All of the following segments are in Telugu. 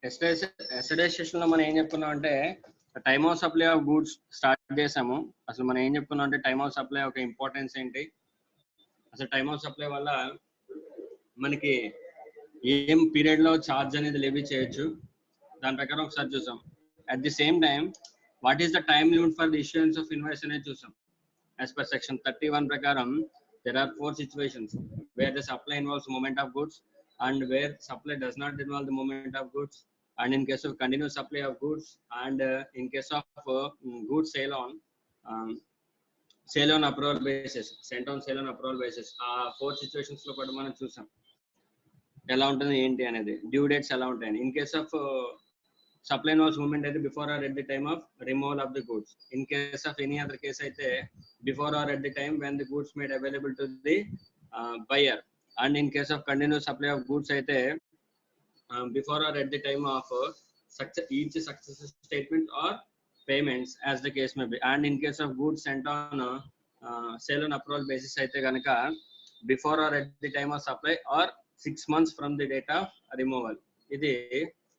ఎస్టర్డే సెషన్ లో మనం ఏం చెప్పుకున్నాం అంటే time of supply of goods start చేసాము. అసలు మనం ఏం చెప్పుకున్నాం అంటే టైమ్ ఆఫ్ సప్లై ఒక ఇంపార్టెన్స్ ఏంటి, అసలు టైమ్ ఆఫ్ సప్లై వల్ల మనకి ఏం పీరియడ్ లో ఛార్జ్ అనేది లెవీ చేయొచ్చు, దాని ప్రకారం ఒకసారి చూసాం. At the same time what is the time limit for the issuance of invoice అనేది చూసాం. యాజ్ పర్ సెక్షన్ 31 ప్రకారం there are 4 situations where the supply involves movement of goods and where supply does not involve the movement of goods, and in case of continuous supply of goods, and in case of goods sale on approval basis, sent on sale on approval basis. ఆ 4 situations లో కూడా మనం చూసాం ఎలా ఉంటుంది ఏంటి అనేది, డ్యూ డేట్స్ ఎలా ఉంటాయని. In case of supply involves movement అయితే before or at the time of removal of the goods. In case of any other case అయితే before or at the time when the goods made available to the buyer, and in case of continuous supply of goods అయితే before or at the time of each successive statement or payments as the case may be, and in case of goods sent on sale on approval basis అయితే కనుక before or at the time of supply or 6 months from the date of removal. ఇది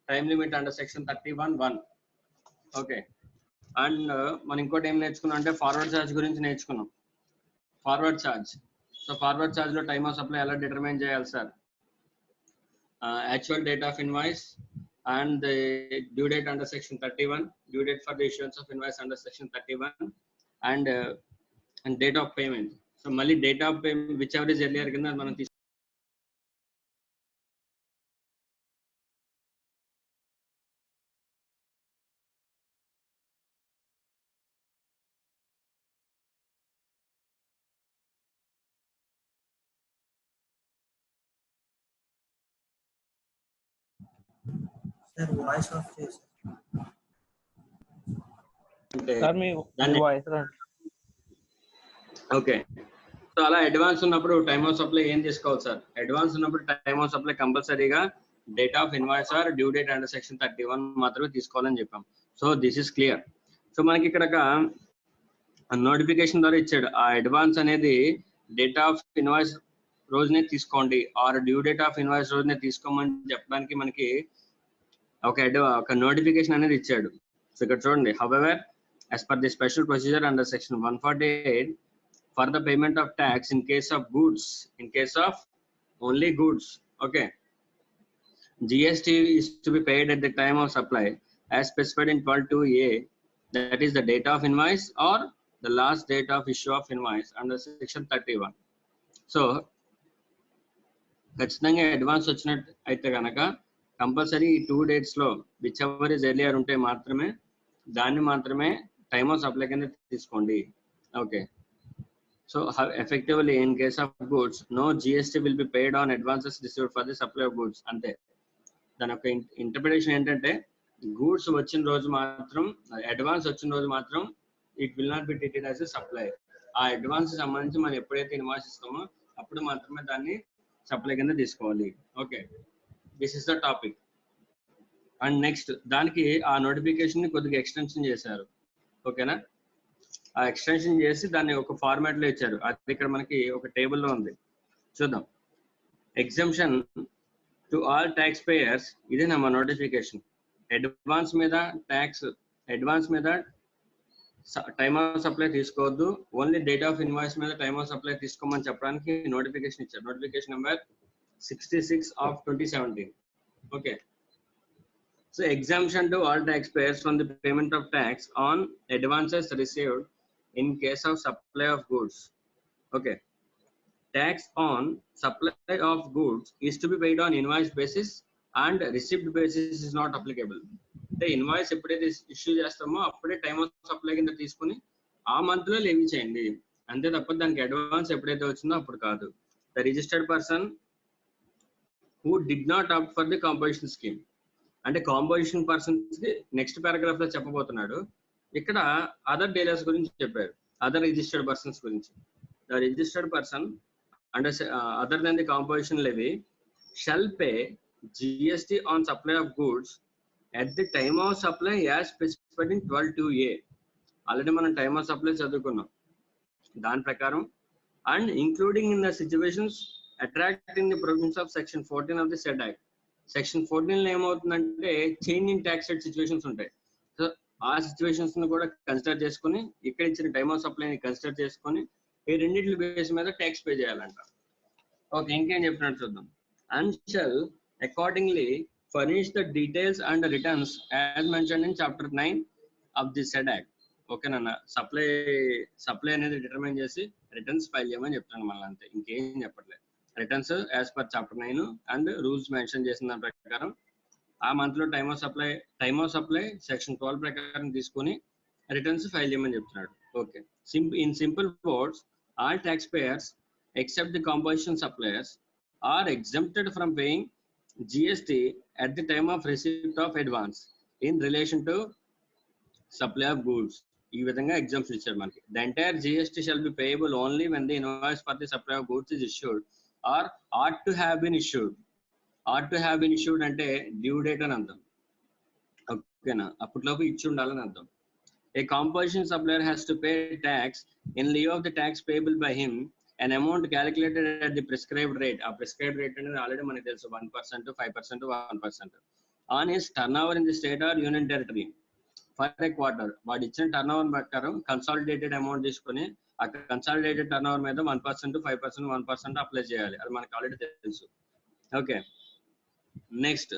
time limit under section 31(1). Okay, and మనం ఇంకోటి ఏం నేర్చుకున్నాం అంటే ఫార్వర్డ్ ఛార్జ్ గురించి నేర్చుకున్నాం. Forward charge, so forward charge లో టైమ్ ఆఫ్ సప్లై ఎలా డిటర్మైన్ చేయాలి sir? Actual date of invoice and the due date under section 31, due date for the issuance of invoice under section 31, and date of payment. So mali date of payment whichever is earlier kinda మనం సార్ వాయిస్ ఆఫ్ చేసి సార్ మీ వాయిస్ రా. ఓకే, సో అలా అడ్వాన్స్ ఉన్నప్పుడు టైమ్ ఆఫ్ సప్లై ఏం తీసుకోవాలి సార్? అడ్వాన్స్ ఉన్నప్పుడు టైమ్ ఆఫ్ సప్లై కంపల్సరీగా date of invoice or due date under section 31 మాత్రమే తీసుకోవాలని చెప్పాం. So this is clear. So మనకి ఇక్కడ నోటిఫికేషన్ ద్వారా ఇచ్చాడు, ఆ అడ్వాన్స్ అనేది డేట్ ఆఫ్ ఇన్వాయిస్ రోజునే తీసుకోండి or due date of invoice రోజునే తీసుకోమని చెప్పడానికి మనకి ఒక నోటిఫికేషన్ అనేది ఇచ్చాడు. సో ఇక్కడ చూడండి, however as per the special procedure under section 148 for the payment of tax in case of goods, in case of only goods, okay, GST is to be paid at the time of supply as specified in 12(2)(a), that is the date of invoice or the last date of issue of invoice under section 31. So ఖచ్చితంగా అడ్వాన్స్ వచ్చినట్టు అయితే కనుక కంపల్సరీ ఈ 2 dates లో విచ్ ఎవర్ ఇస్ ఎర్లియర్ ఉంటే మాత్రమే దాన్ని మాత్రమే టైమ్ ఆఫ్ సప్లై కింద తీసుకోండి. Okay, so effectively in case of goods no GST will be paid on advances received for the supply of goods. అంతే, దాని యొక్క ఇంటర్ప్రిటేషన్ ఏంటంటే గూడ్స్ వచ్చిన రోజు మాత్రం, అడ్వాన్స్ వచ్చిన రోజు మాత్రం it will not be treated as a supply. ఆ అడ్వాన్స్ సంబంధించి మనం ఎప్పుడైతే ఇన్వాయిస్ ఇస్తామో అప్పుడు మాత్రమే దాన్ని సప్లై కింద తీసుకోవాలి. Okay, this is the topic. And next దానికి ఆ నోటిఫికేషన్ ని కొద్దిగా ఎక్స్టెన్షన్ చేశారు. ఓకేనా, ఆ ఎక్స్టెన్షన్ చేసి దాన్ని ఒక ఫార్మాట్ లో ఇచ్చారు. అది ఇక్కడ మనకి ఒక టేబుల్లో ఉంది, చూద్దాం. Exemption to all tax payers, ఇదే మా నోటిఫికేషన్. అడ్వాన్స్ మీద ట్యాక్స్, అడ్వాన్స్ మీద టైమ్ ఆఫ్ సప్లై తీసుకోవద్దు, ఓన్లీ డేట్ ఆఫ్ ఇన్వాయిస్ మీద టైమ్ ఆఫ్ సప్లై తీసుకోమని చెప్పడానికి నోటిఫికేషన్ ఇచ్చారు. Notification number 66 of 2017. ఓకే, so exemption to all taxpayers from the payment of tax on advances received in case of supply of goods. Okay, tax on supply of goods is to be paid on invoice basis and receipt basis is not applicable. అంటే ఇన్వాయిస్ ఎప్పుడైతే ఇష్యూ చేస్తామో అప్పుడే టైమ్ ఆఫ్ సప్లై కింద తీసుకుని ఆ మంత్ లో లెవీ చేయండి, అంతే తప్ప దానికి అడ్వాన్స్ ఎప్పుడైతే వచ్చిందో అప్పుడు కాదు. The registered person who did not opt for the composition scheme, అంటే కాంపోజిషన్ పర్సన్స్ కి నెక్స్ట్ పారాగ్రాఫ్ లో చెప్పబోతున్నాడు. ఇక్కడ అదర్ డీలర్స్ గురించి చెప్పారు, అదర్ రిజిస్టర్డ్ పర్సన్స్ గురించి. The registered person under other than the composition levy shall pay GST on supply of goods at the time of supply as specified in 12(2)(a). Already మనం టైమ్ ఆఫ్ సప్లై చదువుకున్నాం దాని ప్రకారం. And including in the situations attracting the provisions of section 14 of the said act. Section 14 లో ఏమవుతుందంటే change in tax rate situations ఉంటాయి. సో ఆ సిచ్యువేషన్స్ ను కూడా కన్సిడర్ చేసుకుని ఇక్కడ ఇచ్చిన టైమ్ ఆఫ్ సప్లై ని కన్సిడర్ చేసుకుని ఈ రెండింటి బేస్ మీద ట్యాక్స్ పే చేయాలంట. ఓకే, ఇంకేం చెప్పినట్టు చూద్దాం. And shall accordingly furnish the details and the returns as mentioned in chapter 9 of the said act. ఓకేనా, సప్లై అనేది డిటర్మైన్ చేసి రిటర్న్స్ ఫైల్ చేయమని చెప్తాను మళ్ళీ, అంతే, ఇంకేం చెప్పట్లేదు. Returns as per chapter 9 and rules mention చేసిన దాని ప్రకారం ఆ మంత్ లో టైమ్ ఆఫ్ సప్లై సెక్షన్ 12 ప్రకారం తీసుకొని రిటర్న్స్ ఫైల్ చేయమని చెప్తున్నాడు. Okay, in simple words, all tax payers except the composition suppliers are exempted from paying GST at the time of receipt of advance in relation to supply of goods. ఈ విధంగా ఎగ్జామ్స్ ఇచ్చారు మనకి. The entire GST shall be payable only when the invoice for the supply of goods is issued or ought to have been issued. Ought to have been issued అంటే డ్యూ డేట్ అని అర్థం. ఓకేనా, అప్పట్లోపు ఇచ్చి ఉండాలని అర్థం. A composition supplier has to pay tax in lieu of the tax payable by him, an amount calculated at the prescribed rate. A prescribed rate అనేది ఆల్రెడీ మనకి తెలుసు, 1%, 5%, 1% on his turnover in the state or union territory for a quarter. వాడు ఇచ్చిన టర్నోవర్ ప్రకారం కన్సాలిడేటెడ్ అమౌంట్ తీసుకొని ఆ కన్సాలిడేటెడ్ టర్నోవర్ మీద 1%, 5%, 1% అప్లై చేయాలి. అది మనకు ఆల్రెడీ తెలుసు. Okay, next,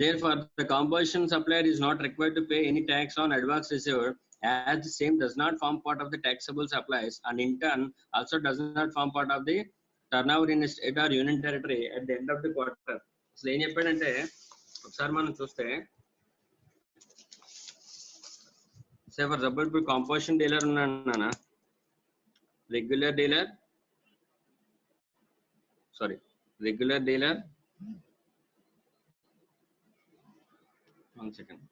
therefore the composition supplier is not required to pay any tax on advance received, as the same does not form part of the taxable supplies and in turn also does not form part of the turnover in a state or union territory at the end of the quarter. అసలు ఏం చెప్పాడంటే ఒకసారి మనం చూస్తే, సే ఫర్ ఎగ్జాంపుల్ ఇప్పుడు కాంపోజిషన్ డీలర్ ఉన్నాను, regular dealer 1 second.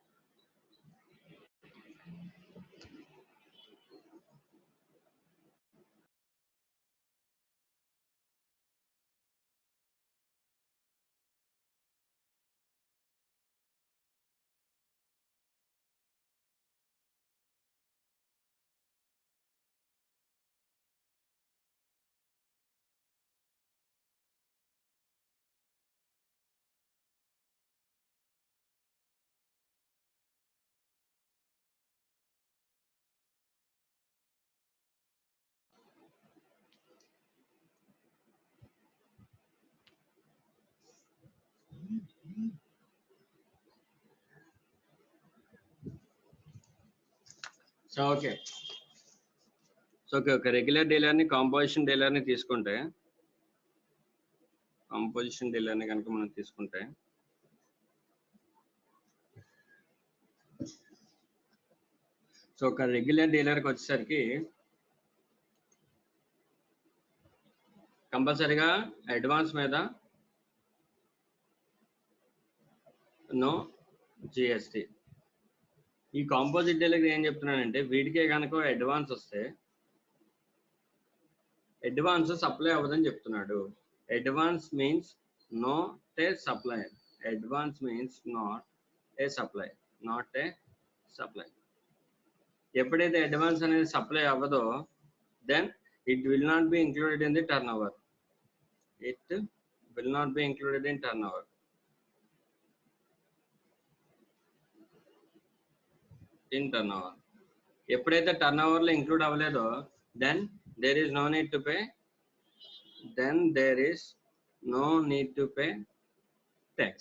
So okay, ఒక రెగ్యులర్ డీలర్ని కాంపోజిషన్ డీలర్ని తీసుకుంటే, కాంపోజిషన్ డీలర్ని కనుక మనం తీసుకుంటే సో ఒక రెగ్యులర్ డీలర్కి వచ్చేసరికి కంపల్సరీగా అడ్వాన్స్ మీద నో జిఎస్టి. ఈ కాంపోజిట్ డీలర్కి ఏం చెప్తున్నానంటే వీడికే కనుక అడ్వాన్స్ వస్తే అడ్వాన్స్ సప్లై అవ్వదని చెప్తున్నాడు. Advance means not a supply. Advance means not a supply. ఎప్పుడైతే అడ్వాన్స్ అనేది సప్లై అవ్వదో then it will not be included in the turnover. ఎప్పుడైతే టర్న్ ఓవర్ లో ఇంక్లూడ్ అవ్వలేదో then there is no need to pay tax.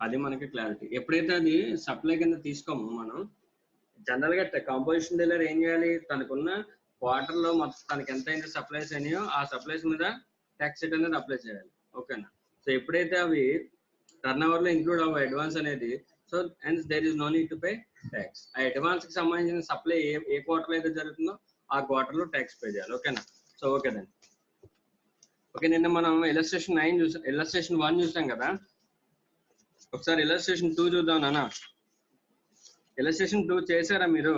అది మనకి క్లారిటీ. ఎప్పుడైతే అది సప్లై కింద తీసుకోమో మనం జనరల్ గా కాంపోజిషన్ డీలర్ ఏం చేయాలి, తనకున్న క్వార్టర్ లో మొత్తం తనకి ఎంత అయితే సప్లైస్ అయినాయో ఆ సప్లైస్ మీద ట్యాక్స్ రేట్ అనేది అప్లై చేయాలి. ఓకేనా, సో ఎప్పుడైతే అవి టర్న్ ఓవర్ లో ఇంక్లూడ్ అవ్వ అడ్వాన్స్ అనేది, so and there is no need to pay tax. ఆ అడ్వాన్స్ కి సంబంధించిన సప్లై ఏ క్వార్టర్ అయితే జరుగుతుందో ఆ క్వార్టర్ లో ట్యాక్స్ పే చేయాలి. ఓకేనా, సో ఓకే దెన్. ఓకే, నిన్న మనం ఇలస్ట్రేషన్ 1 చూసాం కదా, ఒకసారి ఇలస్ట్రేషన్ 2 చూద్దాం నాన్న. ఇలస్ట్రేషన్ 2 చేశారా మీరు?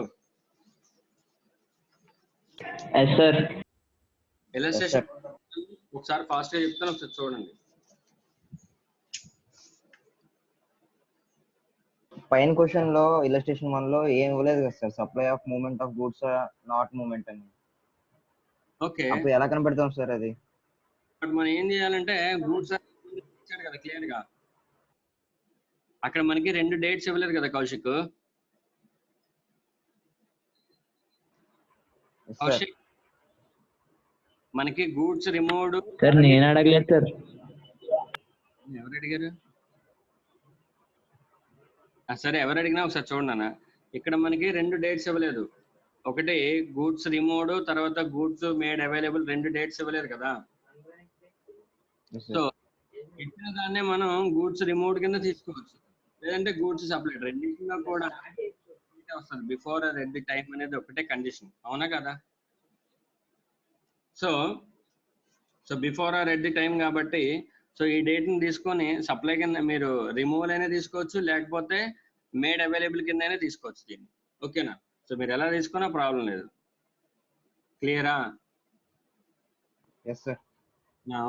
ఇలస్ట్రేషన్ ఒకసారి ఫాస్ట్ గా చెప్తాను, ఒకసారి చూడండి. పైన క్వశ్చన్ లో ఇలస్ట్రేషన్ 1 లో ఏం ఇవ్వలేదు కదా sir, supply of movement of goods not movement అని. ఓకే, అప్పుడు ఎలా కనబడతాం సార్ అది? బట్ మనం ఏం చేయాలంటే గూడ్స్ ఇచ్చాడు కదా క్లియర్ గా, అక్కడ మనకి 2 డేట్స్ ఇవ్వలేదు కదా కౌశిక్. కౌశిక్ మనకి గూడ్స్ రిమూవ్డ్ సార్ నేను అడగలేదు సార్. ఎవరు అడిగారు? సరే ఎవరు అడిగినా ఒకసారి చూడండి అన్న. ఇక్కడ మనకి 2 డేట్స్ ఇవ్వలేదు. ఒకటి గూడ్స్ రిమూవ్డ్, తర్వాత గూడ్స్ మేడ్ అవైలబుల్, 2 డేట్స్ ఇవ్వలేదు కదా. సో ఇచ్చిన దాన్నే మనం గూడ్స్ రిమూవ్డ్ కింద తీసుకోవచ్చు, లేదంటే గూడ్స్ సప్లైడ్, రెండింటిలో కూడా వస్తుంది. Before or at the time అనేది ఒకటే కండిషన్, అవునా కదా? So before or at the time కాబట్టి సో ఈ డేట్ ని తీసుకొని సప్లై కింద మీరు రిమూవల్ అయినా తీసుకోవచ్చు, లేకపోతే మేడ్ అవైలబుల్ కింద అయినా తీసుకోవచ్చు దీన్ని. ఓకేనా? సో మీరు ఎలా తీసుకున్నా ప్రాబ్లం లేదు. క్లియరా? yes sir,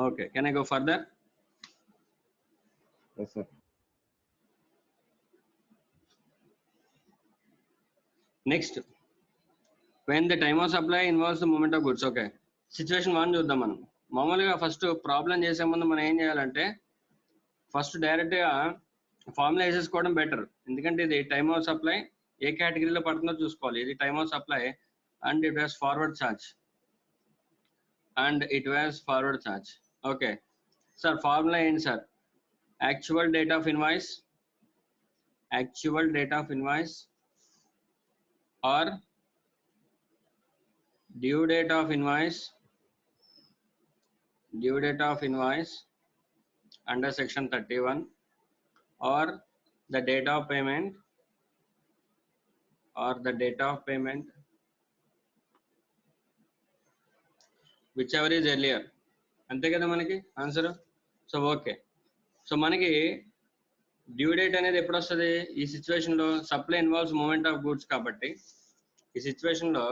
okay, can I go further? yes sir. Next, when the time of supply involves the movement of goods. Okay, situation 1 చూద్దాం మనం. మామూలుగా ఫస్ట్ ప్రాబ్లం చేసే ముందు మనం ఏం చేయాలంటే ఫస్ట్ డైరెక్ట్ గా ఫార్ములా వేసేసుకోవడం బెటర్. ఎందుకంటే ఇది టైమ్ ఆఫ్ సప్లై ఏ కేటగిరీలో పడుతుందో చూసుకోవాలి. ఇది time of supply and it was forward charge. Okay sir, formula ఏంటి sir? Actual date of invoice or due date of invoice under section 31 or the date of payment whichever is earlier. అంతే కదా మనకి ఆన్సర్. సో ఓకే, సో మనకి డ్యూ డేట్ అనేది ఎప్పుడు వస్తుంది? ఈ సిచ్యువేషన్ లో supply involves movement of goods కాబట్టి, ఈ సిచ్యువేషన్ లో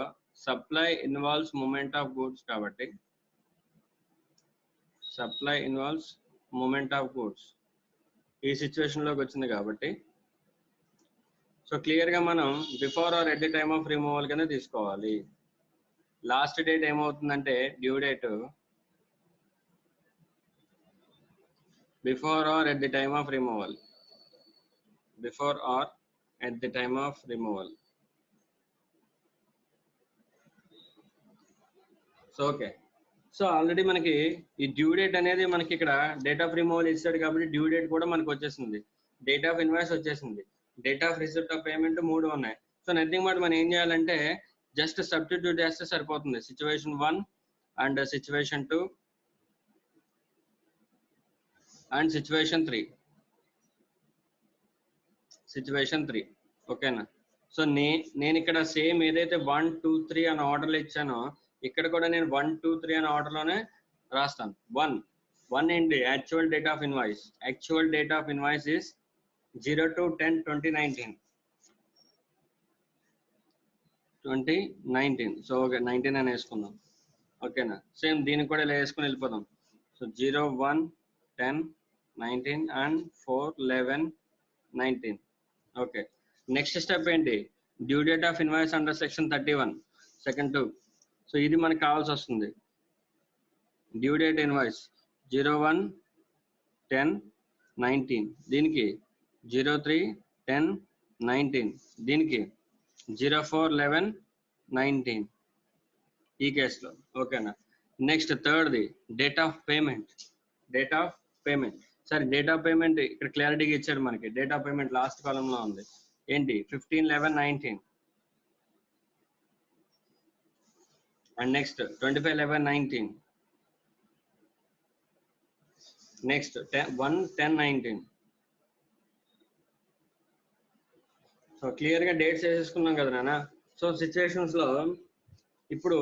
supply involves movement of goods కాబట్టి ఈ సిచ్యువేషన్ లోకి వచ్చింది కాబట్టి సో క్లియర్ గా మనం before or at the time of removal కింద తీసుకోవాలి. లాస్ట్ డేట్ ఏమవుతుందంటే due date before or at the time of removal. So okay, so already మనకి ఈ డ్యూ డేట్ అనేది మనకి ఇక్కడ డేట్ ఆఫ్ రిమూవల్ ఇచ్చాడు కాబట్టి డ్యూ డేట్ కూడా మనకు వచ్చేసింది, డేట్ ఆఫ్ ఇన్వాయిస్ వచ్చేసింది, date of receipt of payment 3 ఉన్నాయి. సో నథింగ్ బట్ మనం ఏం చేయాలంటే జస్ట్ సబ్స్టిట్యూట్ చేస్తే సరిపోతుంది. Situation 1 and situation 2 and situation 3. ఓకేనా? సో నేను ఇక్కడ సేమ్ ఏదైతే 1, 2, 3 అనే ఆర్డర్లో ఇచ్చానో ఇక్కడ కూడా నేను 1, 2, 3 అనే ఆర్డర్లోనే రాస్తాను. 1 ఏంటి? Actual date of invoice. Actual date of invoice is 02/10/2019. So okay, 19 అని వేసుకుందాం. ఓకేనా? సేమ్ దీనికి కూడా ఇలా వేసుకుని వెళ్ళిపోదాం. So 01/10/19 and 4/11/19. Okay, next step ఏంటి? Due date of invoice under section 31 second 2. So ఇది మనకు కావాల్సి వస్తుంది. డ్యూ డేట్ ఇన్వాయిస్ 01/10/19, దీనికి 03/10/19, దీనికి 04/11/19 ఈ కేసులో. ఓకేనా? నెక్స్ట్ థర్డ్ది డేట్ ఆఫ్ పేమెంట్. సరే, డేట్ ఆఫ్ పేమెంట్ ఇక్కడ క్లారిటీగా ఇచ్చాడు మనకి. డేట్ ఆఫ్ పేమెంట్ లాస్ట్ కాలంలో ఉంది. ఏంటి? 15/11/19 and next 25/11/19, next 1/10/19. So clear గా డేట్స్ వేసేసుకున్నాం కదా నాన్న. సో సిచ్యువేషన్స్ లో ఇప్పుడు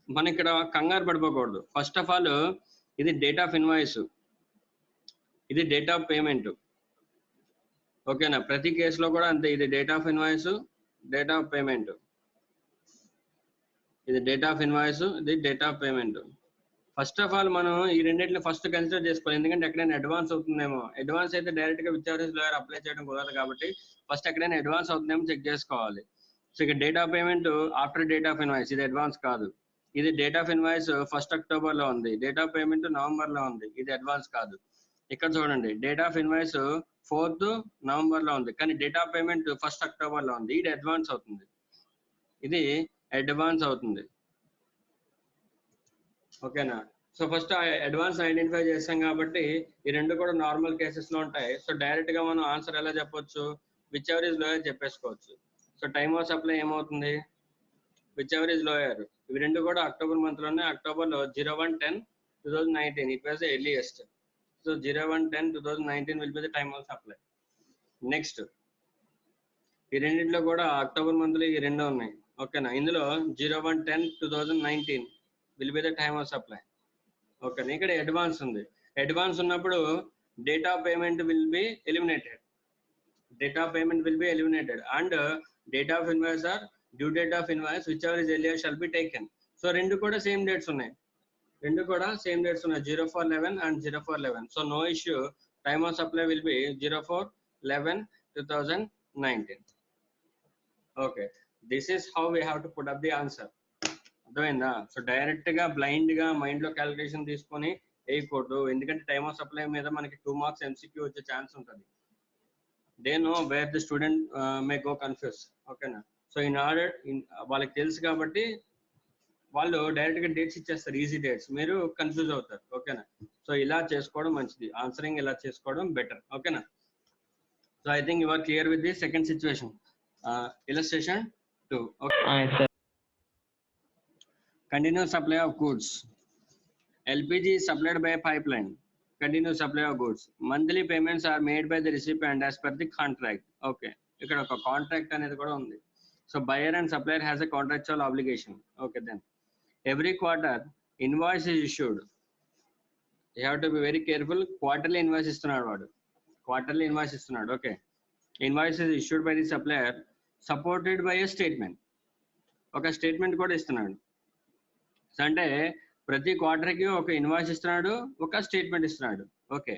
మనం ఇక్కడ కంగారు పడిపోకూడదు. ఫస్ట్ ఆఫ్ ఆల్ ఇది డేట్ ఆఫ్ ఇన్వాయిస్, ఇది డేట్ ఆఫ్ పేమెంట్. ఓకేనా? ప్రతి కేసులో కూడా అంతే. ఇది date of invoice, date of payment. ఇది డేట్ ఆఫ్ ఇన్వాయిస్, ఇది date of payment. First of all మనం ఈ రెండింటిని ఫస్ట్ కన్సిడర్ చేసుకోవాలి. ఎందుకంటే ఎక్కడైనా అడ్వాన్స్ అవుతుందేమో. అడ్వాన్స్ అయితే డైరెక్ట్ గా విచారేజ్ లాయర్ అప్లై చేయడం కుదరదు కాబట్టి ఫస్ట్ ఎక్కడైనా అడ్వాన్స్ అవుతుందేమో చెక్ చేసుకోవాలి. సో ఇక date of payment after date of invoice, ఇది అడ్వాన్స్ కాదు. ఇది డేట్ ఆఫ్ ఇన్వాయిస్ 1 అక్టోబర్ లో ఉంది, డేట్ ఆఫ్ పేమెంట్ నవంబర్ లో ఉంది, ఇది అడ్వాన్స్ కాదు. ఇక్కడ చూడండి date of invoice 4th November లో ఉంది, కానీ డేట్ ఆఫ్ పేమెంట్ 1 అక్టోబర్ లో ఉంది, ఇది అడ్వాన్స్ అవుతుంది, ఇది అడ్వాన్స్ అవుతుంది. ఓకేనా? సో ఫస్ట్ అడ్వాన్స్ ఐడెంటిఫై చేస్తాం కాబట్టి ఈ రెండు కూడా నార్మల్ కేసెస్ లో ఉంటాయి. సో డైరెక్ట్ గా మనం ఆన్సర్ ఎలా చెప్పొచ్చు, విచ్ ఎవర్ ఇస్ లోయర్ చెప్పేసుకోవచ్చు. సో టైమ్ ఆఫ్ సప్లై ఏమవుతుంది, విచ్ ఎవర్ ఇస్ లోయర్. ఇవి రెండు కూడా అక్టోబర్ మంత్ లోనే, అక్టోబర్ లో 01/10/2019 it was the earliest. So 01/10/2019 will be the time of supply. Next ఈ రెండింటిలో కూడా అక్టోబర్ మంత్ లో ఈ రెండు ఉన్నాయి. ఓకేనా? ఇందులో 01/10/2019 will be the time of supply. ఓకేనా? ఇక్కడ అడ్వాన్స్ ఉంది, అడ్వాన్స్ ఉన్నప్పుడు date of payment will be eliminated, date of payment will be eliminated, and date of invoice or due date of invoice whichever is earlier shall be taken. So రెండు కూడా సేమ్ డేట్స్ ఉన్నాయి, 04/11 and 04/11. So no issue, time of supply will be 04/11/2019. Okay, this is how we have to put up the answer. అర్థమైందా? సో డైరెక్ట్ గా బ్లైండ్ గా మైండ్ లో క్యాలిక్యులేషన్ తీసుకొని వేయకూడదు, ఎందుకంటే టైమ్ ఆఫ్ సప్లై మీద మనకి 2 మార్క్స్ MCQ వచ్చే ఛాన్స్ ఉంటుంది. They know where the student may go confused. ఓకేనా? సో ఇన్ ఆర్డర్ వాళ్ళకి తెలుసు కాబట్టి వాళ్ళు డైరెక్ట్ గా డేట్స్ ఇచ్చేస్తారు, ఈజీ డేట్స్, మీరు కన్ఫ్యూజ్ అవుతారు. ఓకేనా? సో ఇలా చేసుకోవడం మంచిది, ఆన్సరింగ్ ఇలా చేసుకోవడం బెటర్. ఓకేనా? So I think you are clear with the second situation. Illustration 2. Okay, continuous supply of goods. LPG is supplied by a pipeline. Continuous supply of goods. Monthly payments are made by the recipient as per the contract. Okay, ఇక్కడ ఒక కాంట్రాక్ట్ అనేది కూడా ఉంది. So buyer and supplier has a contractual obligation. Okay, then every quarter invoice is issued. You have to be very careful. Quarterly invoice ఇస్తున్నాడు వాడు, quarterly invoice ఇస్తున్నాడు. Okay, invoice is issued by the supplier supported by a statement. ఒక స్టేట్మెంట్ కూడా ఇస్తున్నాడు. సో అంటే ప్రతి క్వార్టర్కి ఒక ఇన్వాయిస్ ఇస్తున్నాడు, ఒక స్టేట్మెంట్ ఇస్తున్నాడు. ఓకే,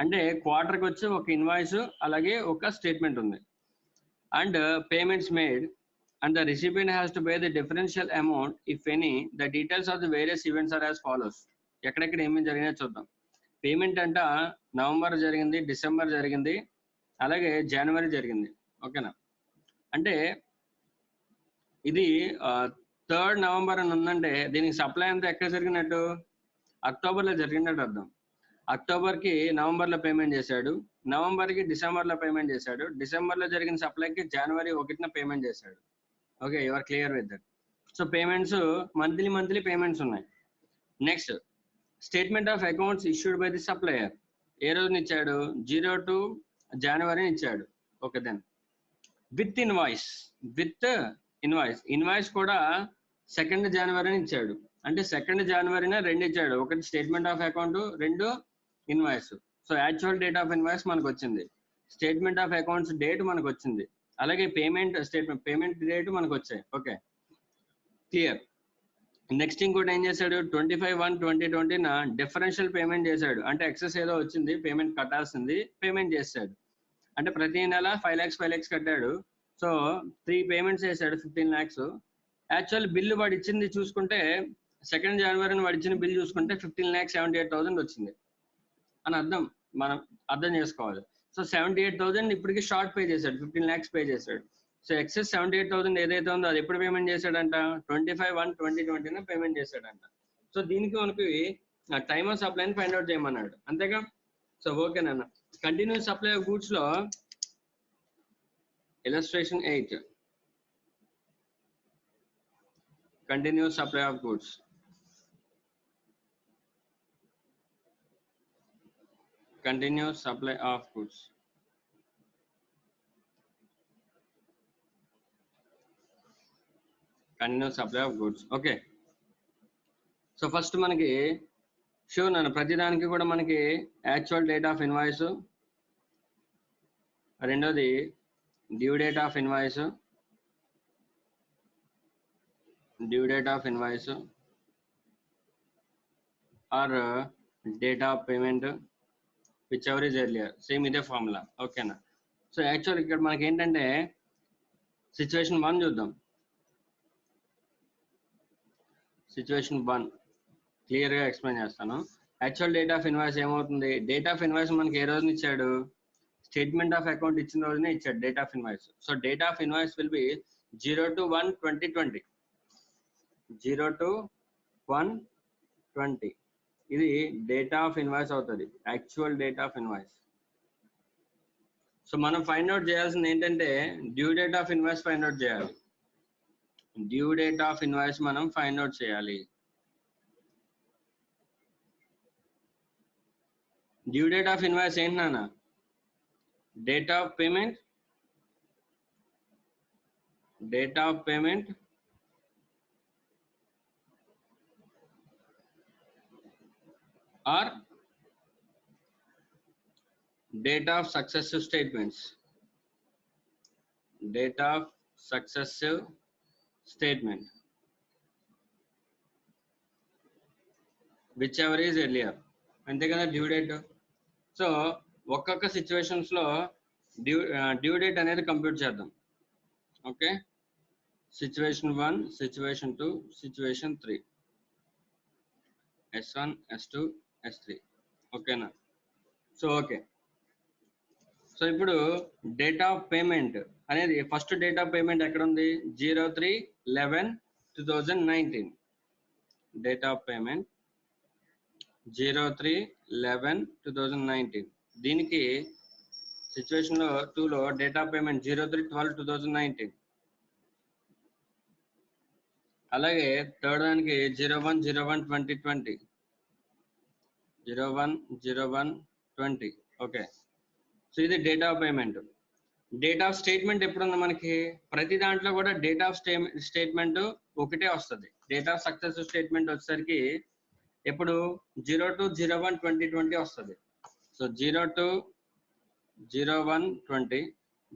అంటే క్వార్టర్కి వచ్చి ఒక ఇన్వాయిస్ అలాగే ఒక స్టేట్మెంట్ ఉంది. And payments made and the recipient has to pay the differential amount if any. The details of the various events are as follows. ఎక్కడెక్కడ ఏమేమి జరిగినా చూద్దాం. పేమెంట్ అంట నవంబర్ జరిగింది, డిసెంబర్ జరిగింది, అలాగే జనవరి జరిగింది. ఓకేనా? అంటే ఇది 3rd నవంబర్ అని ఉందంటే దీనికి సప్లై అంతా ఎక్కడ జరిగినట్టు, అక్టోబర్లో జరిగినట్టు అర్థం. అక్టోబర్కి నవంబర్లో పేమెంట్ చేశాడు, నవంబర్కి డిసెంబర్లో పేమెంట్ చేశాడు, డిసెంబర్లో జరిగిన సప్లైకి జనవరి 1న పేమెంట్ చేశాడు. Okay, you are clear with that. So payments monthly payments ఉన్నాయి. Next statement of accounts issued by the supplier. ఏ రోజున ఇచ్చాడు, 02 జనవరి ఇచ్చాడు. Okay, then with invoice, invoice కూడా 2nd జనవరి ఇచ్చాడు. అంటే 2nd జనవరిన రెండు ఇచ్చాడు, ఒకటి statement of account, 2 invoice. So actual date of invoice మనకు వచ్చింది, స్టేట్మెంట్ ఆఫ్ అకౌంట్స్ డేట్ మనకు వచ్చింది, అలాగే పేమెంట్ డేట్ మనకు వచ్చాయి. Okay, clear. నెక్స్ట్ ఇంకోటి ఏం చేశాడు, 25/1/2020 డిఫరెన్షియల్ పేమెంట్ చేశాడు. అంటే ఎక్సెస్ ఏదో వచ్చింది, పేమెంట్ కట్టాల్సింది, పేమెంట్ చేశాడు. అంటే ప్రతి నెల 5 lakhs కట్టాడు. సో 3 పేమెంట్స్ చేశాడు, 15 lakhs. యాక్చువల్ బిల్లు వాడు ఇచ్చింది చూసుకుంటే 2nd జనవరిని వాడు ఇచ్చిన బిల్ చూసుకుంటే 15,78,000 వచ్చింది అని మనం అర్థం చేసుకోవాలి. సో 78,000 ఇప్పటికి షార్ట్ పే చేశాడు, 15 lakhs పే చేశాడు. సో ఎక్సెస్ 78,000 ఏదైతే ఉందో అది ఎప్పుడు పేమెంట్ చేశాడంట, 25/1/2020 పేమెంట్ చేశాడంట. సో దీనికి మనకి టైమ్ ఆఫ్ సప్లై ని ఫైండ్ అవుట్ చేయమన్నాడు, అంతేగా. సో ఓకేనన్న. కంటిన్యూస్ సప్లై ఆఫ్ గూడ్స్ లో illustration 8, continuous supply of goods. Continuous supply of goods. Continuous supply of goods. Okay, so first మనకి షూర్ నన్ను ప్రతిదానికి కూడా మనకి యాక్చువల్ డేట్ ఆఫ్ ఇన్వాయిస్, రెండోది due date of invoice, are date of payment, which ever is earlier, same ఇదే ఫార్ములా. ఓకేనా? సో యాక్చువల్ ఇక్కడ మనకి ఏంటంటే సిచ్యువేషన్ 1 చూద్దాం. సిచ్యువేషన్ 1 క్లియర్ గా ఎక్స్ప్లెయిన్ చేస్తాను. యాక్చువల్ డేట్ ఆఫ్ ఇన్వాయిస్ ఏమవుతుంది, డేట్ ఆఫ్ ఇన్వాయిస్ మనకి ఏ రోజున ఇచ్చాడు, స్టేట్మెంట్ ఆఫ్ అకౌంట్ ఇచ్చిన రోజునే ఇచ్చాడు date of invoice. So date of invoice will be 0-1-2020, 0-1-20. ఇది డేట్ ఆఫ్ ఇన్వాయిస్ అవుతుంది, actual date of invoice. So మనం ఫైండ్ అవుట్ చేయాల్సింది ఏంటంటే due date of invoice find out చేయాలి. డ్యూ డేట్ ఆఫ్ ఇన్వాయిస్ మనం ఫైండ్ అవుట్ చేయాలి. డ్యూ డేట్ ఆఫ్ ఇన్వాయిస్ ఏంటి నాన్న, date of payment, date of payment are date of successive statements, date of successive statement, whichever is earlier. అంతే కదా డ్యూ డేట్. సో ఒక్కొక్క సిచ్యువేషన్స్ లో డ్యూ డేట్ అనేది కంప్యూట్ చేద్దాం. Okay, situation 1, situation 2, situation 3, S1, S2, S3. ఓకేనా. సో ఓకే, సో ఇప్పుడు డేట్ ఆఫ్ పేమెంట్ అనేది ఫస్ట్ డేట్ ఆఫ్ పేమెంట్ ఎక్కడ ఉంది, 03-11-2019. Date of payment 03-11-2019. దీనికి సిచ్యువేషన్ 2 లో డేట్ ఆఫ్ పేమెంట్ 03-12-2019. అలాగే థర్డ్ దానికి 01-01-2020, 01-01-20. ఓకే, సో ఇది date of payment. Date of statement ఎప్పుడుంది మనకి, ప్రతి దాంట్లో కూడా డేట్ ఆఫ్ స్టేట్మెంట్ ఒకటే వస్తుంది. డేట్ ఆఫ్ సక్సెసివ్ స్టేట్మెంట్ వచ్చేసరికి ఎప్పుడు 02-01-2020 వస్తుంది. సో 02-01-20,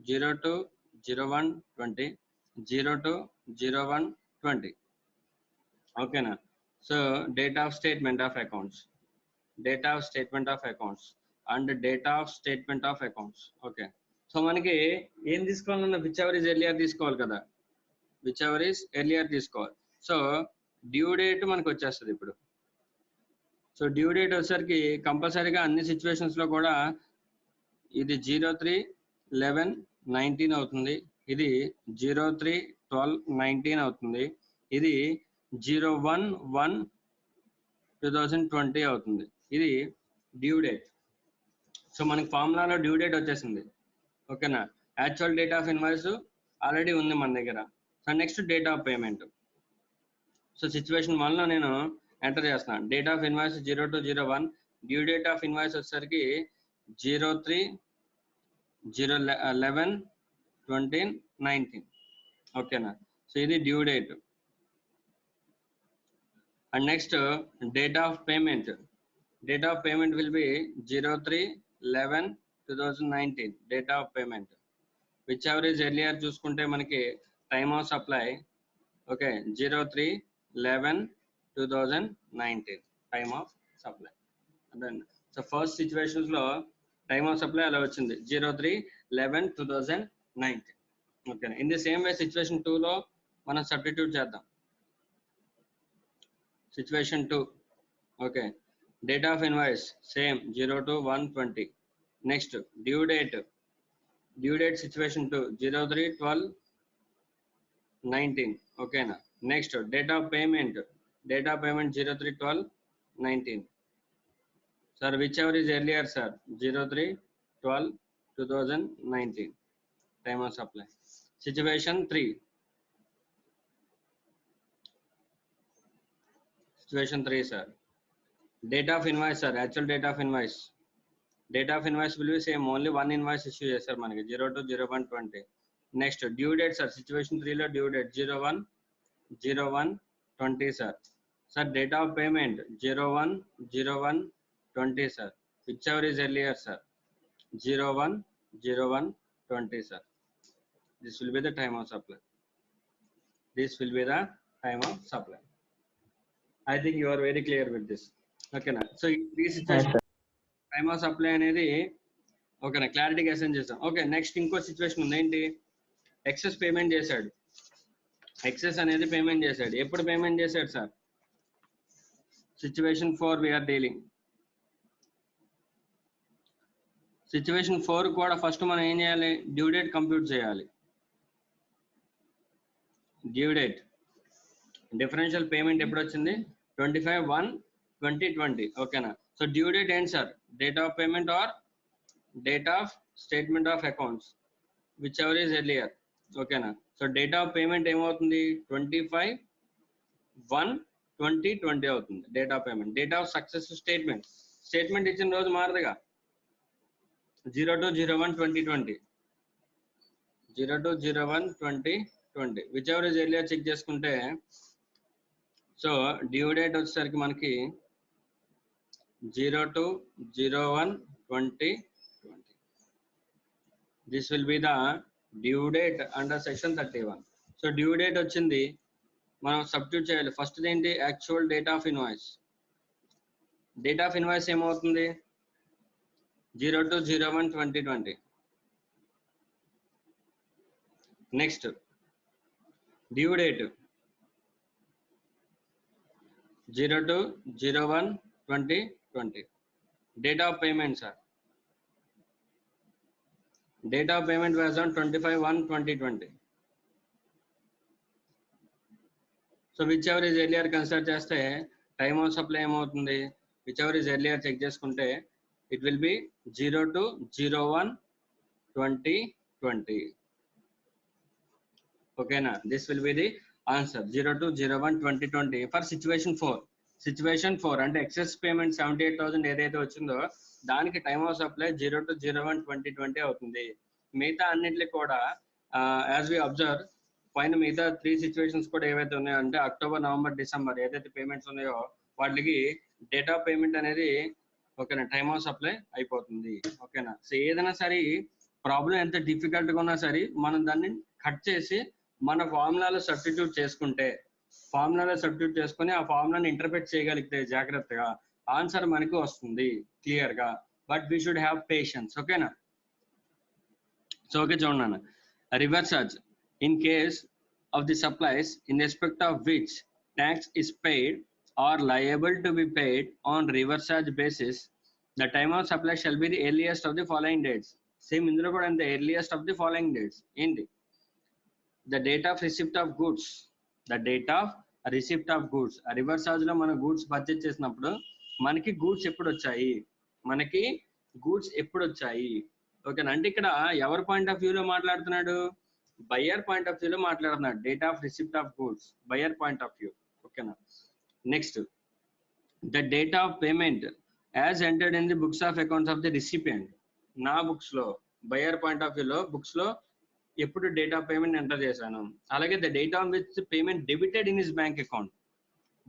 02-01-20, 02-01-20. ఓకేనా. So date of statement of accounts, date of statement of accounts and date of statement of accounts. Okay, so మనకి ఏం తీసుకోవాలన్నా విచ్ ఎవర్ ఇస్ ఎర్లియర్ తీసుకోవాలి కదా, విచ్ ఎవర్ ఇస్ ఎర్లియర్ తీసుకోవాలి. సో డ్యూ డేట్ మనకు వచ్చేస్తుంది ఇప్పుడు. సో డ్యూ డేట్ వచ్చేసరికి కంపల్సరీగా అన్ని సిచ్యువేషన్స్ లో కూడా ఇది 03-11-19 అవుతుంది, ఇది 03-12-19 అవుతుంది, ఇది 01-1-2020 అవుతుంది. ఇది డ్యూ డేట్. సో మనకి ఫార్ములాలో డ్యూ డేట్ వచ్చేసింది. ఓకేనా. Actual date of invoice already ఉంది మన దగ్గర. So next date of payment. So situation 1 లో నేను ఎంటర్ చేస్తున్నాను. Date of invoice 02-01, due date of invoice వచ్చేసరికి 03-11-2019. ఓకేనా. సో ఇది due date. And next date of payment, date of payment will be 03-11-2019 date of payment. Whichever is earlier చూసుకుంటే మనకి time of supply. Okay, 03-11-2019 time of supply. So first situations లో టైమ్ ఆఫ్ సప్లై అలా వచ్చింది 03-11-2019. Okay, in the same way situation 2 లో మనం సబ్స్టిట్యూట్ చేద్దాం. Situation 2. Okay, date of invoice same 02-1-20. Next due date, due date situation 2 03-12-19. ఓకేనా. Next date of payment, date of payment 03-12-19. Sir whichever is earlier sir, 03-12-2019 time of supply. Situation 3, situation 3 sir date of invoice sir, actual date of invoice. Date of invoice will be same, only 1 invoice issue చేస్తారు మనకి 02-01-20. Next due date sir, situation 3 లో due date 01-01-20 sir. Sir date of payment 01-01-20 sir. Whichever is earlier sir, 01-01-20 sir. This will be the time of supply, this will be the time of supply. I think you are very clear with this. ఓకేనా. సో ఈ సిచ్యువేషన్ టైమ్ ఆఫ్ సప్లై అనేది ఓకేనా క్లారిటీగా అసైన్ చేస్తాం. ఓకే, నెక్స్ట్ ఇంకో సిచ్యువేషన్ ఉంది. ఏంటి, ఎక్సెస్ పేమెంట్ చేశాడు. ఎక్సెస్ అనేది పేమెంట్ చేశాడు. ఎప్పుడు పేమెంట్ చేశాడు sir, situation 4 we are dealing. Situation 4 కూడా ఫస్ట్ మనం ఏం చేయాలి, డ్యూ డేట్ కంప్యూట్ చేయాలి. డ్యూ డేట్ డిఫరెన్షియల్ పేమెంట్ ఎప్పుడు వచ్చింది, 25/1/2020. ఓకేనా. సో డ్యూ డేట్ ఏంటి sir, date of payment are date of statement of accounts, which ever is earlier. ఓకేనా. సో డేట్ ఆఫ్ పేమెంట్ ఏమవుతుంది, 25/1/2020 అవుతుంది date of payment. Date of success statement, statement ఇచ్చిన రోజు మారదుగా, 02/01/2020, 02/01/2020, whichever is earlier check చేసుకుంటే. సో డ్యూ డేట్ వచ్చేసరికి మనకి 02/01/2020. This will be the due date under section 31. So due date వచ్చింది, మనం సబ్స్టిట్యూట్ చేయాలి. ఫస్ట్ ఏంటి, actual date of invoice. Date of invoice ఏమవుతుంది, 02/01/2020. Next due date 02/01/2020. Date of payment sir, date of payment was on 25/1/2020. So whichever is earlier consider చేస్తే టైమ్ ఆఫ్ సప్లై ఏమవుతుంది, whichever is earlier check చేసుకుంటే ఇట్ విల్ బి 02/01/2020. ఓకేనా. This will be the answer, 02/01/2020 for situation 4. Situation 4 అంటే ఎక్సెస్ పేమెంట్ 78,000 ఏదైతే వచ్చిందో దానికి టైమ్ ఆఫ్ సప్లై 02/01/2020 అవుతుంది. మిగతా అన్నింటికి కూడా యాజ్ వి అబ్జర్వ్ పైన మిగతా 3 సిచ్యువేషన్స్ కూడా ఏవైతే ఉన్నాయో అంటే అక్టోబర్, నవంబర్, డిసెంబర్ ఏదైతే పేమెంట్స్ ఉన్నాయో వాటికి డేట్ ఆఫ్ పేమెంట్ అనేది ఓకేనా టైమ్ ఆఫ్ సప్లై అయిపోతుంది. ఓకేనా. సో ఏదైనా సరే ప్రాబ్లం ఎంత డిఫికల్ట్ గా ఉన్నా సరే మనం దాన్ని కట్ చేసి మన ఫార్ములాలో సబ్స్టిట్యూట్ చేసుకుంటే, ఫార్ములాలో సబ్స్టిట్యూట్ చేసుకుని ఆ ఫార్ములాని ఇంటర్ప్రెట్ చేయగలిగితే జాగ్రత్తగా ఆన్సర్ మనకి వస్తుంది క్లియర్ గా. But we should have patience. ఓకేనా. సో ఓకే చూడండి, reverse charge in case of the supplies in respect of which tax is paid or liable to be paid on reverse charge basis, the time of supply shall be the earliest of the following dates. Same ఇందులో కూడా అంతే, earliest of the following dates ఏంటి, the date of receipt of goods, the date of receipt of goods. ఆ రివర్స్ చార్జ్ లో మనం గూడ్స్ పర్చేజ్ చేసినప్పుడు మనకి గూడ్స్ ఎప్పుడు వచ్చాయి, మనకి గూడ్స్ ఎప్పుడు వచ్చాయి. ఓకేనా. అంటే ఇక్కడ ఎవరి పాయింట్ ఆఫ్ వ్యూలో మాట్లాడుతున్నాడు, బయ్యర్ పాయింట్ ఆఫ్ వ్యూలో మాట్లాడుతున్నాడు. Date of receipt of goods, buyer point of view. ఓకేనా. Next the date of payment as entered in the books of accounts of the recipient. నా బుక్స్ లో బయ్యర్ పాయింట్ ఆఫ్ వ్యూలో బుక్స్ లో ఎప్పుడు డేట్ ఆఫ్ పేమెంట్ ఎంటర్ చేశాను. అలాగే the date on which payment debited in his bank account.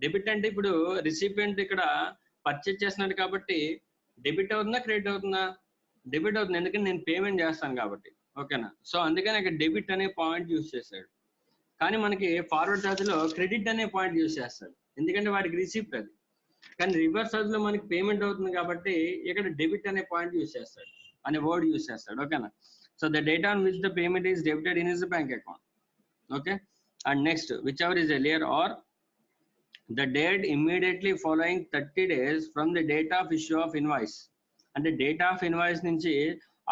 Debit అంటే ఇప్పుడు రిసిపియంట్ ఇక్కడ పర్చేజ్ చేస్తున్నాడు కాబట్టి డెబిట్ అవుతుందా, క్రెడిట్ అవుతుందా, డెబిట్ అవుతుంది, ఎందుకంటే నేను పేమెంట్ చేస్తాను కాబట్టి. ఓకేనా. సో అందుకని ఇక్కడ డెబిట్ అనే పాయింట్ యూజ్ చేశాడు. కానీ మనకి ఫార్వర్డ్ ఛార్జ్ లో క్రెడిట్ అనే పాయింట్ యూజ్ చేస్తాడు, ఎందుకంటే వాడికి రిసిప్ట్ అది. కానీ రివర్స్ ఛార్జ్ లో మనకి పేమెంట్ అవుతుంది కాబట్టి ఇక్కడ డెబిట్ అనే పాయింట్ యూజ్ చేస్తాడు, అనే వర్డ్ యూజ్ చేస్తాడు. ఓకేనా. So the date on which the payment is debited in his bank account. Okay. And next, whichever is earlier or the date immediately following 30 days from the date of issue of invoice. And the date of invoice నుంచి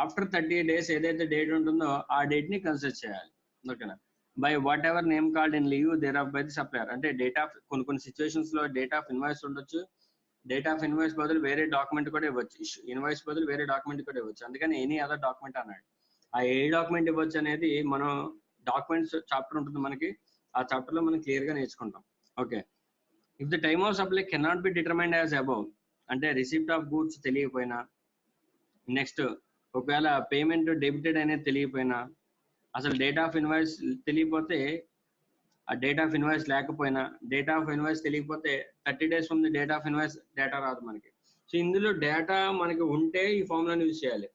after 30 days ఏదైతే డేట్ ఉంటుందో ఆ డేట్ ని కన్సిడర్ చేయాలి. ఓకేనా. By whatever name called in lieu thereof by the supplier. అంటే డేట్ ఆఫ్ కొన్ని సిచ్యువేషన్స్ లో డేట్ ఆఫ్ ఇన్వాయిస్ ఉండొచ్చు, డేట్ ఆఫ్ ఇన్వాయిస్ బదులు వేరే డాక్యుమెంట్ కూడా ఇవ్వచ్చు, ఇన్వాయిస్ బదులు వేరే డాక్యుమెంట్ కూడా ఇవ్వచ్చు. అందుకని ఎనీ అదర్ డాక్యుమెంట్ అన్నాడు. ఆ ఏ డాక్యుమెంట్ ఇవ్వచ్చు అనేది మనం డాక్యుమెంట్స్ చాప్టర్ ఉంటుంది మనకి, ఆ చాప్టర్ లో మనం క్లియర్ గా నేర్చుకుంటాం. Okay. If the time of supply cannot be determined as above, అంటే రిసిప్ట్ ఆఫ్ గూడ్స్ తెలియకపోయినా, నెక్స్ట్ ఒకవేళ పేమెంట్ డెబిటెడ్ అనేది తెలియకపోయినా, అసలు డేట్ ఆఫ్ ఇన్వాయిస్ తెలియకపోతే, ఆ డేట్ ఆఫ్ ఇన్వాయిస్ లేకపోయినా, డేట్ ఆఫ్ ఇన్వాయిస్ తెలియకపోతే 30 days ఉంది డేట్ ఆఫ్ ఇన్వాయిస్ డేటా రాదు మనకి. సో ఇందులో డేటా మనకి ఉంటే ఈ ఫార్ములాని యూజ్ చేయాలి,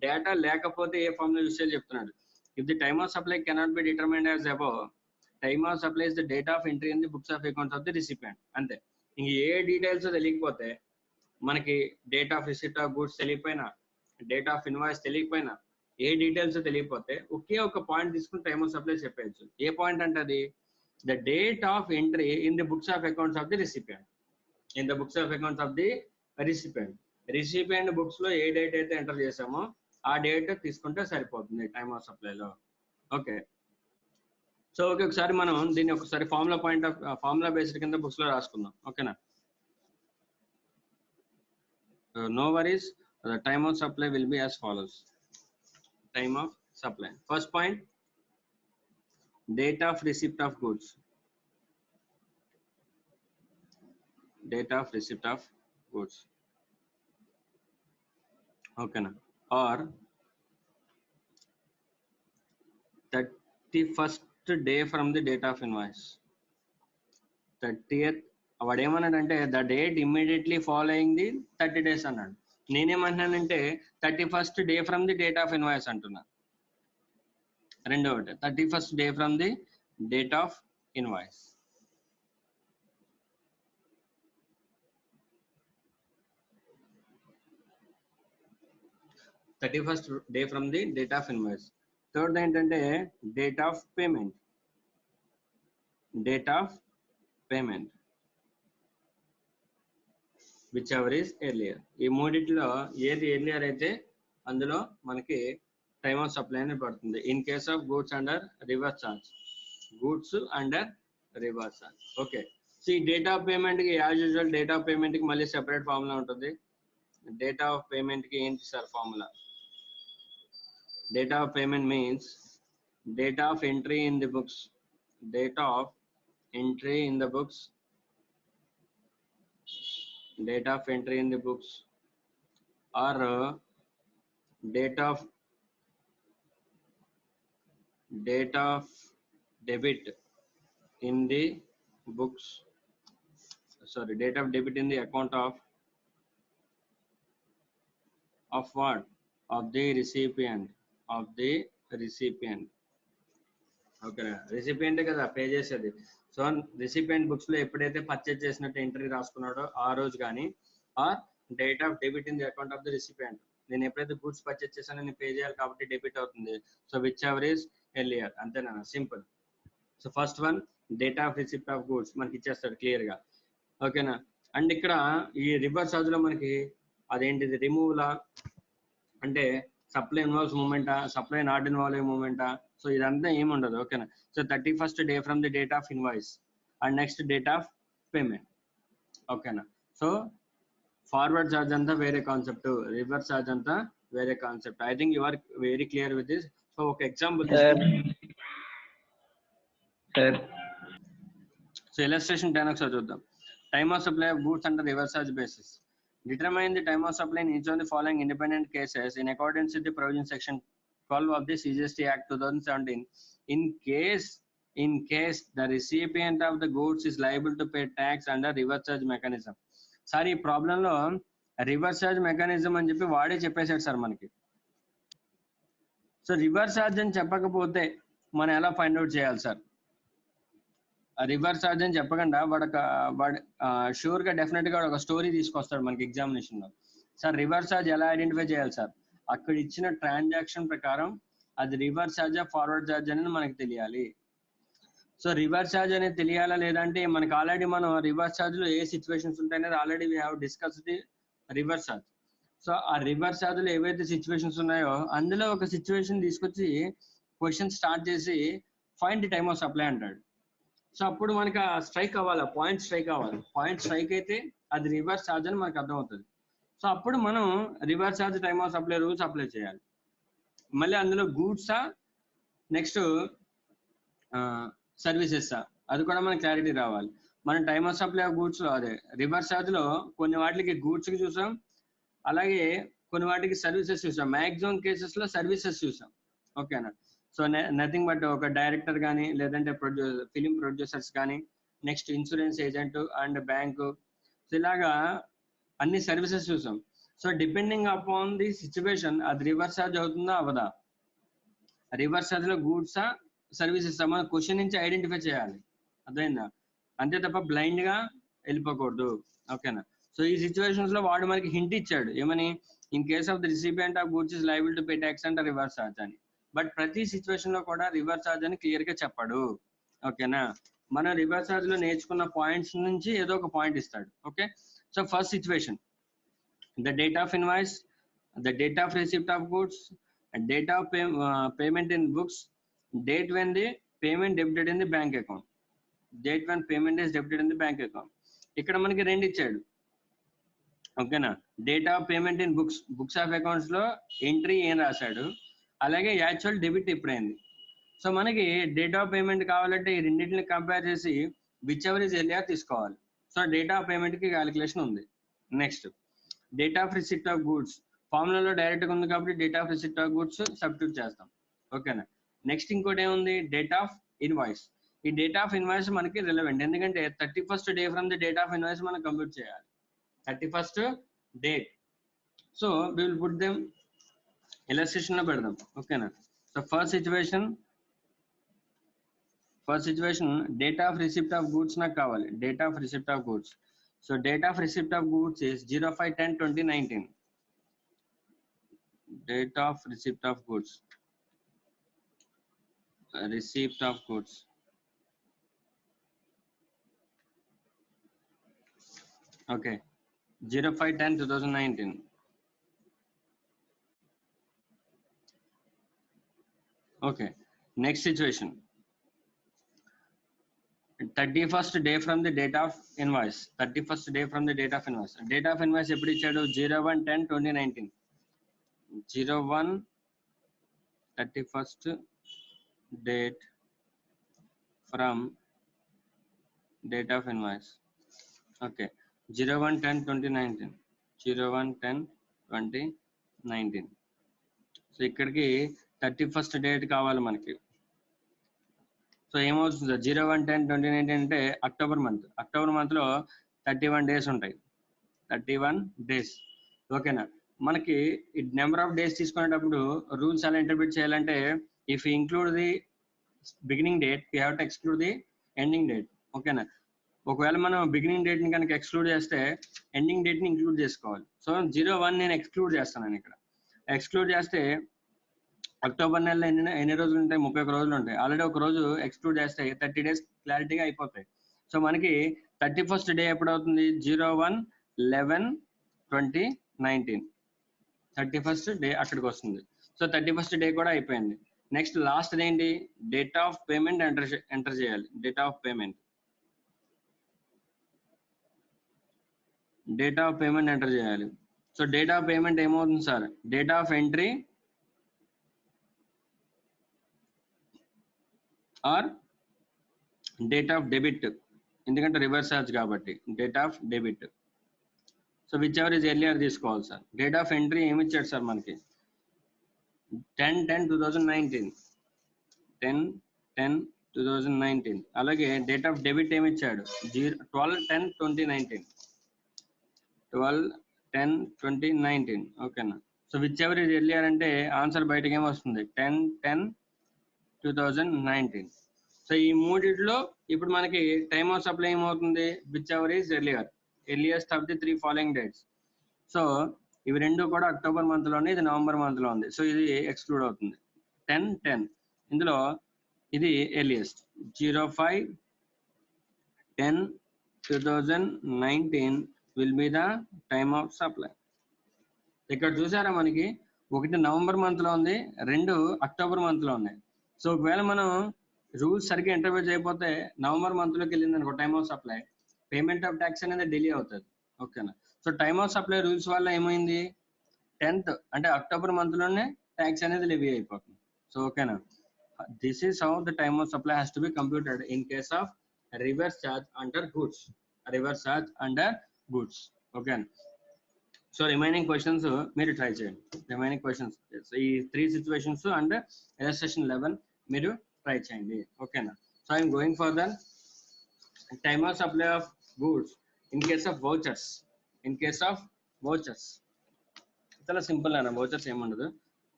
డేటా లేకపోతే ఏ ఫార్ములా యూజ్ చేయాలి చెప్తున్నాడు. If the time of supply cannot be determined as above, time of supply is the date of entry in the books of accounts of the recipient. అంతే. ఇంక ఏ డీటెయిల్స్ తెలియకపోతే, మనకి date of receipt of goods తెలియకపోయినా, డేట్ ఆఫ్ ఇన్వాయిస్ తెలియకపోయినా, ఏ డీటెయిల్స్ తెలియకపోతే ఒకే ఒక పాయింట్ తీసుకుని టైమ్ ఆఫ్ సప్లై చెప్పేయచ్చు. ఏ పాయింట్ అంటే అది the date of entry in the books of accounts of the recipient. In the books of accounts of the recipient. Recipient books లో ఏ డేట్ అయితే ఎంటర్ చేసామో ఆ డేట్ తీసుకుంటే సరిపోతుంది టైమ్ ఆఫ్ సప్లైలో. ఓకే, సో ఓకే, ఒకసారి మనం దీన్ని ఒకసారి ఫార్ములా బేస్డ్ కింద బుక్స్ లో రాసుకుందాం. ఓకేనా, no worries, the time of supply will be as follows. Time of supply, first point, date of receipt of goods. Date of receipt of goods. Okay na, or 31st day from the date of invoice. 30th వాడు ఏమన్నాడంటే the date immediately following the 30 days అన్నాడు. నేనేమంటున్నానంటే 31st day from the date of invoice అంటున్నా. రెండవది 31st day from the date of invoice. Day from the date of invoice. Third ఏంటంటే date of payment. Date of payment whichever is earlier. ఈ మూడిట్లో ఏది ఎర్లియర్ అయితే అందులో మనకి టైమ్ ఆఫ్ సప్లై అనేది పడుతుంది. In case of goods under reverse charge. Goods under reverse charge. Okay, so ఈ డేట్ ఆఫ్ పేమెంట్ కి as usual date of payment కి మళ్ళీ సెపరేట్ ఫార్ములా ఉంటుంది. డేట్ ఆఫ్ పేమెంట్ కి ఏంటి sir formula? Date of payment means date of entry in the books. Date of entry in the books. Date of entry in the books or date of debit in the books. Sorry, date of debit in the account of what? Of the recipient. Of the recipient. Okay, recipient కదా పే చేసేది. సో రిసిపియంట్ బుక్స్ లో ఎప్పుడైతే పర్చేజ్ చేసినట్టు ఎంట్రీ రాసుకున్నాడో ఆ రోజు కానీ, are date of debit in the account of the recipient. నేను ఎప్పుడైతే గూడ్స్ పర్చేజ్ చేశానో నేను పే చేయాలి కాబట్టి డెబిట్ అవుతుంది. So whichever is earlier. అంతేనా, simple. So first one date of receipt of goods మనకి ఇచ్చేస్తాడు క్లియర్ గా. ఓకేనా, అండ్ ఇక్కడ ఈ రివర్స్ ఛార్జ్ లో మనకి అదేంటిది రిమూవలా అంటే సప్లై ఇన్వాల్వ్స్ మూమెంటా, సప్లై నాట్ ఇన్వాల్వ్ మూమెంటా. సో ఇదంతా ఏమి ఉండదు. ఓకేనా, so 31st day from the date of invoice and next date of payment. ఓకేనా, సో ఫార్వర్డ్ ఛార్జ్ అంతా వేరే కాన్సెప్ట్, రివర్స్ ఛార్జ్ అంతా వేరే concept. I think you are very clear with this. So ఒక ఎగ్జాంపుల్, సో ఇలస్ట్రేషన్ 10 ఒకసారి చూద్దాం. Time of supply of goods under reverse charge basis. Determine the time of supply in each of the following independent cases in accordance with the provision section 12 of the CGST Act 2017. In case the recipient of the goods is liable to pay tax under reverse charge mechanism. Sir ఈ ప్రాబ్లం లో రివర్స్ ఛార్జ్ మెకానిజం అని చెప్పి వాడే చెప్పేశాడు సార్ మనకి. సో రివర్స్ ఛార్జ్ అని చెప్పకపోతే మనం ఎలా ఫైండ్ అవుట్ చేయాలి సార్? రివర్స్ ఛార్జ్ అని చెప్పకుండా వాడు షూర్ గా డెఫినెట్ గా ఒక స్టోరీ తీసుకొస్తాడు మనకి ఎగ్జామినేషన్ లో. సార్ రివర్స్ ఛార్జ్ ఎలా ఐడెంటిఫై చేయాలి సార్? అక్కడ ఇచ్చిన ట్రాన్సాక్షన్ ప్రకారం అది రివర్స్ ఛార్జ్ ఫార్వర్డ్ ఛార్జ్ అనేది మనకి తెలియాలి. సో రివర్స్ ఛార్జ్ అనేది తెలియాలా లేదంటే మనకి ఆల్రెడీ మనం రివర్స్ ఛార్జ్ లో ఏ సిచ్యువేషన్స్ ఉంటాయనేది already we have discuss the reverse charge. So ఆ రివర్స్ ఛార్జ్ లో ఏవైతే సిచ్యువేషన్స్ ఉన్నాయో అందులో ఒక సిచ్యువేషన్ తీసుకొచ్చి క్వశ్చన్ స్టార్ట్ చేసి find the time of supply అంటాడు. సో అప్పుడు మనకి ఆ స్ట్రైక్ అవ్వాలి, పాయింట్ స్ట్రైక్ అవ్వాలి. పాయింట్ స్ట్రైక్ అయితే అది రివర్స్ ఛార్జ్ అని మనకు అర్థమవుతుంది. సో అప్పుడు మనం reverse charge time of supply rules apply చేయాలి. మళ్ళీ అందులో గూడ్సా నెక్స్ట్ సర్వీసెస్ అది కూడా మనకి క్లారిటీ రావాలి. మనం time of supply of goods లో అదే రివర్స్ ఛార్జ్ లో కొన్ని వాటికి గూడ్స్ కి చూసాం, అలాగే కొన్ని వాటికి సర్వీసెస్ చూసాం. మ్యాక్సిమం కేసెస్ లో సర్వీసెస్ చూసాం. ఓకేనా, సో నథింగ్ బట్ ఒక డైరెక్టర్ కానీ లేదంటే ఫిలిం ప్రొడ్యూసర్స్ కానీ next insurance agent and bank, so ఇలాగా అన్ని సర్వీసెస్ చూసాం. So depending upon the situation అది రివర్స్ ఛార్జ్ అవుతుందా అవదా, రివర్స్ ఛార్జ్ లో గూడ్సా సర్వీసెస్ మన క్వశ్చన్ నుంచి ఐడెంటిఫై చేయాలి. అర్థమైందా? అంతే తప్ప బ్లైండ్ గా వెళ్ళిపోకూడదు. ఓకేనా, సో ఈ సిచ్యువేషన్స్ లో వాడు మనకి హింట్ ఇచ్చాడు ఏమని, in case of the recipient of goods is liable to pay tax and reverse charge అని. బట్ ప్రతి సిచ్యువేషన్ లో కూడా రివర్స్ ఛార్జ్ అని క్లియర్ గా చెప్పాడు. ఓకేనా, మన రివర్స్ చార్జ్ లో నేర్చుకున్న పాయింట్స్ నుంచి ఏదో ఒక పాయింట్ ఇస్తాడు. Okay, so first situation, the date of invoice, the date of receipt of goods, and date of payment in books, date when the payment debited in the bank account, date when payment is debited in the bank account. ఇక్కడ మనకి రెండు ఇచ్చాడు. ఓకేనా, date of payment in books of accounts లో ఎంట్రీ ఏం రాశాడు, అలాగే యాక్చువల్ డెబిట్ ఎప్పుడైంది. సో మనకి డేట్ ఆఫ్ పేమెంట్ కావాలంటే ఈ రెండింటిని కంపేర్ చేసి విచ్ ఎవర్ ఇస్ ఎర్లియర్ తీసుకోవాలి. సో డేట్ ఆఫ్ పేమెంట్ కి క్యాలిక్యులేషన్ ఉంది. Next date of receipt of goods, ఫార్ములాలో డైరెక్ట్ గా ఉంది కాబట్టి date of receipt of goods substitute చేస్తాం. ఓకేనా, నెక్స్ట్ ఇంకోటి ఏముంది, డేట్ ఆఫ్ ఇన్వాయిస్. ఈ డేట్ ఆఫ్ ఇన్వాయిస్ మనకి రిలవెంట్, ఎందుకంటే 31st day from the date of invoice మనం కంప్యూట్ చేయాలి, 31st date. So we will put them illustration లో పెడదాం. ఓకేనా, so first situation date of receipt of goods నాకు కావాలి, date of receipt of goods. So date of receipt of goods is 05/10/2019. Date of receipt of goods. Receipt of goods. Okay. 05/10/2019. Okay. Next situation. 31st day from the date of invoice. 31st day from the date of invoice. Date of invoice ఎప్పుడు ఇచ్చాడు, 01/10/2019. 01 31st date from date of invoice. Okay, 01/10/2019. 01/10/2019. So ఇక్కడికి 31st డేట్ కావాలి మనకి. సో ఏమవుతుంది, 01/10/2019 అంటే అక్టోబర్ మంత్ లో 31 డేస్ ఉంటాయి, 31 డేస్. ఓకేనా, మనకి ఈ నెంబర్ ఆఫ్ డేస్ తీసుకునేటప్పుడు రూల్స్ ఎలా ఇంటర్ప్రిట్ చేయాలంటే, if include the beginning date we have to exclude the ending date. ఓకేనా, ఒకవేళ మనం బిగినింగ్ డేట్ ని కనుక ఎక్స్క్లూడ్ చేస్తే ఎండింగ్ డేట్ ని ఇంక్లూడ్ చేసుకోవాలి. సో 01 నేను ఎక్స్క్లూడ్ చేస్తాను ఇక్కడ. ఎక్స్క్లూడ్ చేస్తే అక్టోబర్ నెలలో ఎన్ని రోజులు ఉంటాయి, 31 రోజులు ఉంటాయి. ఆల్రెడీ ఒక రోజు ఎక్స్క్లూడ్ చేస్తే 30 డేస్ క్లారిటీగా అయిపోతాయి. సో మనకి 31st డే ఎప్పుడు అవుతుంది, 01/11/2019. 31st డే అక్కడికి వస్తుంది. సో 31st డే కూడా అయిపోయింది. నెక్స్ట్ లాస్ట్ ఏంటి, డేట్ ఆఫ్ పేమెంట్ ఎంటర్ చేయాలి. డేట్ ఆఫ్ పేమెంట్ ఎంటర్ చేయాలి. సో డేట్ ఆఫ్ పేమెంట్ ఏమవుతుంది sir, date of entry are date of debit, ఎందుకంటే రివర్స్ ఛార్జ్ కాబట్టి date of debit. So whichever is earlier తీసుకోవాలి సార్. డేట్ ఆఫ్ ఎంట్రీ ఏమి ఇచ్చాడు సార్ మనకి, 10/10/2019. 10/10/2019. అలాగే డేట్ ఆఫ్ డెబిట్ ఏమి ఇచ్చాడు, 12/10/2019. 12/10/2019. ఓకేనా, so whichever is earlier అంటే ఆన్సర్ బయటకి ఏమొస్తుంది, 10/10/2019. సో ఈ మూడిట్లో ఇప్పుడు మనకి టైమ్ ఆఫ్ సప్లై ఏమవుతుంది, which ever is earliest of the 3 following dates. So ఇవి రెండు కూడా అక్టోబర్ మంత్ లోనే, ఇది నవంబర్ మంత్ లో ఉంది. సో ఇది ఎక్స్క్లూడ్ అవుతుంది. 10/10 ఇందులో ఇది earliest. 05/10/2019 will be the time of supply. ఇక్కడ చూసారా మనకి ఒకటి నవంబర్ మంత్ లో ఉంది, రెండు అక్టోబర్ మంత్ లో ఉన్నాయి. సో ఒకవేళ మనం రూల్స్ సరిగ్గా ఇంటర్వ్యూ చేయకపోతే నవంబర్ మంత్ లోకి వెళ్ళింది అనుకో time of supply, payment of tax అనేది డిలే అవుతుంది. ఓకేనా, so time of supply rules వల్ల ఏమైంది, 10th అంటే అక్టోబర్ మంత్ లోనే ట్యాక్స్ అనేది లెవీ అయిపోతుంది. సో ఓకేనా, this is how the time of supply has to be computed in case of reverse charge under goods. ఓకేనా, సో రిమైనింగ్ క్వశ్చన్స్ మీరు ట్రై చేయండి. రిమైనింగ్ క్వశ్చన్స్ ఈ 3 సిచ్యువేషన్స్ అండ్ illustration 11 మీరు ట్రై చేయండి. ఓకేనా, so I'm going for the time of supply of goods in case of vouchers. చాలా సింపుల్ అన్న, వౌచర్స్ ఏముండదు.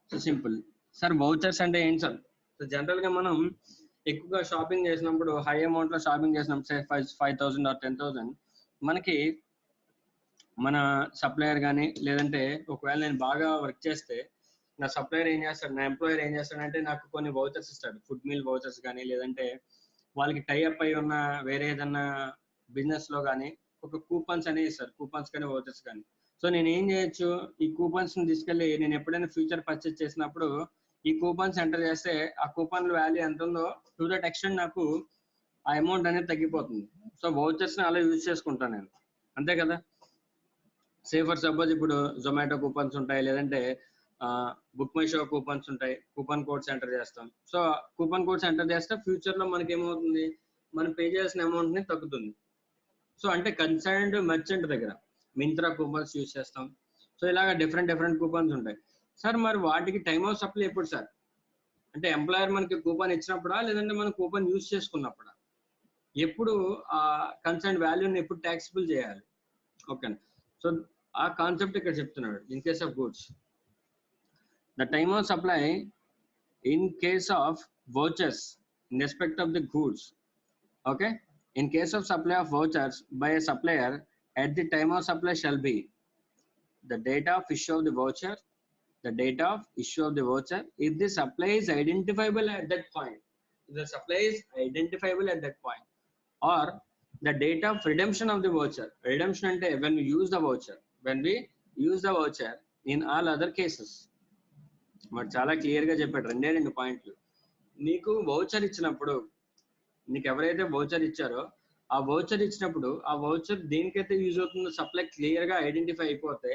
సో సింపుల్ సార్, వౌచర్స్ అంటే ఏంటి సార్? సో జనరల్ గా మనం ఎక్కువగా షాపింగ్ చేసినప్పుడు, హై అమౌంట్ లో షాపింగ్ చేసినప్పుడు, సే 5,000 or 10,000, మనకి మన సప్లయర్ కానీ, లేదంటే ఒకవేళ నేను బాగా వర్క్ చేస్తే నా సప్లయర్ ఏం చేస్తాడు, నా ఎంప్లాయర్ ఏం చేస్తాడంటే నాకు కొన్ని వౌచర్స్ ఇస్తాడు. ఫుడ్ మీల్ వౌచర్స్ కానీ, లేదంటే వాళ్ళకి టైఅప్ అయి ఉన్న వేరే ఏదన్నా బిజినెస్ లో కానీ ఒక కూపన్స్ అనేవి ఇస్తారు, కూపన్స్ కానీ వోచర్స్ కానీ. సో నేను ఏం చేయొచ్చు, ఈ కూపన్స్ ని తీసుకెళ్ళి నేను ఎప్పుడైనా ఫ్యూచర్ పర్చేస్ చేసినప్పుడు ఈ కూపన్స్ ఎంటర్ చేస్తే ఆ కూపన్ వాల్యూ ఎంత ఉందో టు దట్ ఎక్స్టెంట్ నాకు ఆ అమౌంట్ అనేది తగ్గిపోతుంది. సో వోచర్స్ ని అలా యూజ్ చేసుకుంటాను నేను, అంతే కదా. సే ఫర్ సపోజ్ ఇప్పుడు జొమాటో కూపన్స్ ఉంటాయి, లేదంటే బుక్ మై షో కూపన్స్ ఉంటాయి, కూపన్ కోడ్స్ ఎంటర్ చేస్తాం. సో కూపన్ కోడ్స్ ఎంటర్ చేస్తే ఫ్యూచర్ లో మనకి ఏమవుతుంది, మనం పే చేయాల్సిన అమౌంట్ ని తగ్గుతుంది. సో అంటే కన్సర్న్డ్ మర్చెంట్ దగ్గర మింత్రా కూపన్స్ యూజ్ చేస్తాం. సో ఇలాగ డిఫరెంట్ కూపన్స్ ఉంటాయి. సార్ మరి వాటికి టైమ్ ఆఫ్ సప్లై ఎప్పుడు సార్ అంటే ఎంప్లాయర్ మనకి కూపన్ ఇచ్చినప్పుడా, లేదంటే మనం కూపన్ యూజ్ చేసుకున్నప్పుడా, ఎప్పుడు ఆ కన్సర్న్ వాల్యూని ఎప్పుడు ట్యాక్సిబుల్ చేయాలి? ఓకే, సో ఆ కాన్సెప్ట్ ఇక్కడ చెప్తున్నాడు. In case of goods the time of supply in case of vouchers in respect of the goods. Okay, in case of supply of vouchers by a supplier at the time of supply shall be the date of issue of the voucher, the date of issue of the voucher if the supply is identifiable at that point, if the supply is identifiable at that point, or the date of redemption of the voucher. Redemption ante when we use the voucher, when we use the voucher in all other cases. మరి చాలా క్లియర్ గా చెప్పాడు, రెండు పాయింట్లు. నీకు వౌచర్ ఇచ్చినప్పుడు, నీకు ఎవరైతే వౌచర్ ఇచ్చారో ఆ వౌచర్ ఇచ్చినప్పుడు ఆ వౌచర్ దేనికైతే యూజ్ అవుతుందో సప్లై క్లియర్ గా ఐడెంటిఫై అయిపోతే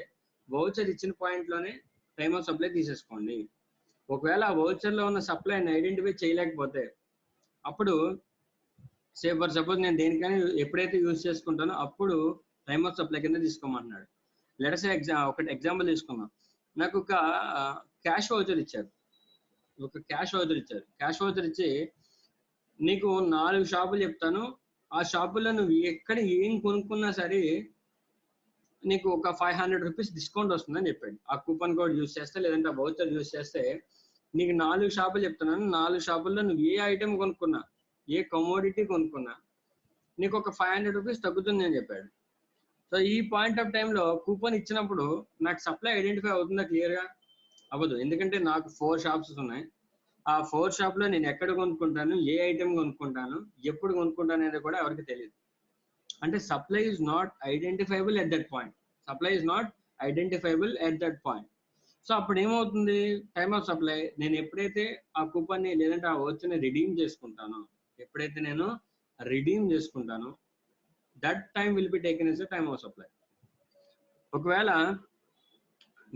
వౌచర్ ఇచ్చిన పాయింట్ లోనే టైమ్ ఆఫ్ సప్లై తీసేసుకోండి. ఒకవేళ ఆ వౌచర్ లో ఉన్న సప్లైని ఐడెంటిఫై చేయలేకపోతే అప్పుడు సే ఫర్ సపోజ్ నేను దేనికైనా ఎప్పుడైతే యూజ్ చేసుకుంటానో అప్పుడు టైమ్ ఆఫ్ సప్లై కింద తీసుకోమంటున్నాడు. లెట్స్ సే ఒకటి ఎగ్జాంపుల్ తీసుకుందాం. నాకు ఒక క్యాష్ వౌచర్ ఇచ్చారు, క్యాష్ వౌచర్ ఇచ్చి నీకు 4 షాపులు చెప్తాను, ఆ షాపుల్లో నువ్వు ఎక్కడ ఏం కొనుక్కున్నా సరే నీకు ఒక 500 రూపీస్ డిస్కౌంట్ వస్తుందని చెప్పాడు. ఆ కూపన్ కోడ్ యూజ్ చేస్తే, లేదంటే ఆ వౌచర్ యూజ్ చేస్తే నీకు 4 షాపులు చెప్తున్నాను, 4 షాపుల్లో నువ్వు ఏ ఐటెం కొనుక్కున్నా, ఏ కమోడిటీ కొనుక్కున్నా నీకు ఒక 500 రూపీస్ తగ్గుతుంది అని చెప్పాడు. సో ఈ పాయింట్ ఆఫ్ టైంలో కూపన్ ఇచ్చినప్పుడు నాకు సప్లై ఐడెంటిఫై అవుతుందా? క్లియర్గా అవ్వదు. ఎందుకంటే నాకు 4 షాప్స్ ఉన్నాయి. ఆ 4 షాప్లో నేను ఎక్కడ కొనుక్కుంటాను, ఏ ఐటెం కొనుక్కుంటాను, ఎప్పుడు కొనుక్కుంటాను అనేది కూడా ఎవరికి తెలియదు. అంటే supply is not identifiable at that point. So అప్పుడు ఏమవుతుంది, టైమ్ ఆఫ్ సప్లై నేను ఎప్పుడైతే ఆ కూపన్ని లేదంటే ఆ వౌచర్ని రిడీమ్ చేసుకుంటానో, that time will be taken as the time of supply. ఒకవేళ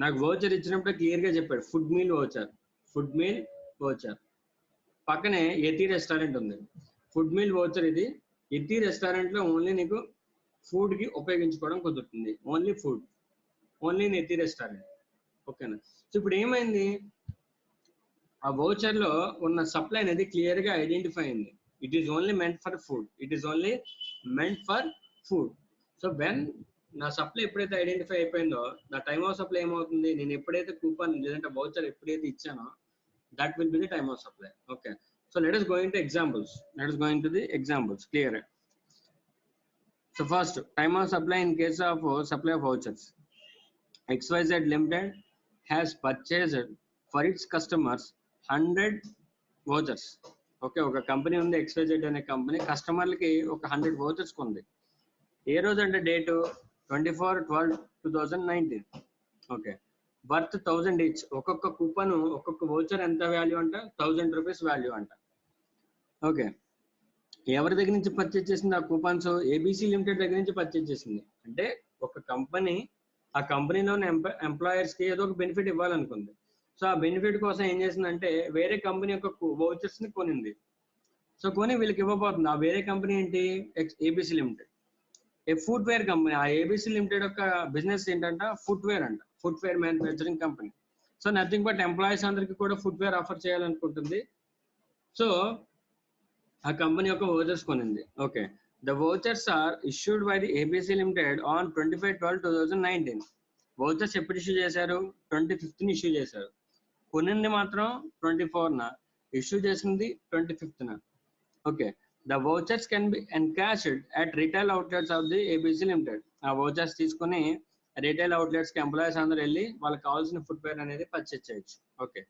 నాకు వౌచర్ ఇచ్చినప్పుడు క్లియర్ గా చెప్పాడు ఫుడ్ మీల్ వౌచర్, పక్కనే యతి రెస్టారెంట్ ఉంది. ఫుడ్ మీల్ వౌచర్ ఇది, యతి రెస్టారెంట్ లో ఓన్లీ నీకు ఫుడ్ కి ఉపయోగించుకోవడం కుదురుతుంది, ఓన్లీ యతి రెస్టారెంట్. ఓకేనా? సో ఇప్పుడు ఏమైంది, ఆ వౌచర్ లో ఉన్న సప్లై అనేది క్లియర్ గా ఐడెంటిఫై అయింది. It is only meant for food. So when నా సప్లై ఎప్పుడైతే ఐడెంటిఫై అయిపోయిందో నా టైమ్ ఆఫ్ సప్లై ఏమవుతుంది, నేను ఎప్పుడైతే కూపన్ లేదంటే వౌచర్ ఎప్పుడైతే ఇచ్చానో that will be the time of supply. Okay, so let us go into examples. Clear? So first, time of supply in case of supply of vouchers. XYZ Limited has purchased for its customers 100 vouchers. Okay, ఒక కంపెనీ ఉంది XYZ అనే కంపెనీ, కస్టమర్లకి ఒక 100 వౌచర్స్ కొంది. ఏ రోజు అంటే డేటు 24/12/2019. Okay, worth 1000 each. ఒక్కొక్క కూపన్, ఒక్కొక్క వౌచర్ ఎంత వాల్యూ అంట, 1000 రూపీస్ వాల్యూ అంట. ఓకే, ఎవరి దగ్గర నుంచి పర్చేజ్ చేసింది ఆ కూపన్స్? ఏబిసి లిమిటెడ్ దగ్గర నుంచి పర్చేజ్ చేసింది. అంటే ఒక కంపెనీ ఆ కంపెనీలోని ఎంప్లాయర్స్ కి ఏదో ఒక బెనిఫిట్ ఇవ్వాలనుకుంది. సో ఆ బెనిఫిట్ కోసం ఏం చేసిందంటే వేరే కంపెనీ యొక్క వౌచర్స్ ని కొనింది. సో కొని వీళ్ళకి ఇవ్వబోతుంది. ఆ వేరే కంపెనీ ఏంటి, ABC limited, a footwear company. ఆ ఏబిసి లిమిటెడ్ యొక్క బిజినెస్ ఏంటంట, footwear manufacturing company. So nothing but employees అందరికి కూడా ఫుట్వేర్ ఆఫర్ చేయాలనుకుంటుంది. సో ఆ కంపెనీ యొక్క వౌచర్స్ కొనింది. Okay, the vouchers are issued by the ABC limited on 25/12/2019. Vouchers ఎప్పుడు ఇష్యూ చేశారు? 25th ఇష్యూ చేశారు. కొనింది మాత్రం 24న, ఇష్యూ చేసింది 25th. Okay, the vouchers can be encashed at retail outlets of the ABC limited. ఆ వౌచర్స్ తీసుకుని రిటైల్ అవుట్లెట్స్ కి ఎంప్లాయీస్ అందరూ వెళ్ళి వాళ్ళకి కావాల్సిన ఫుట్వేర్ అనేది పర్చేజ్ చేయొచ్చు. Okay,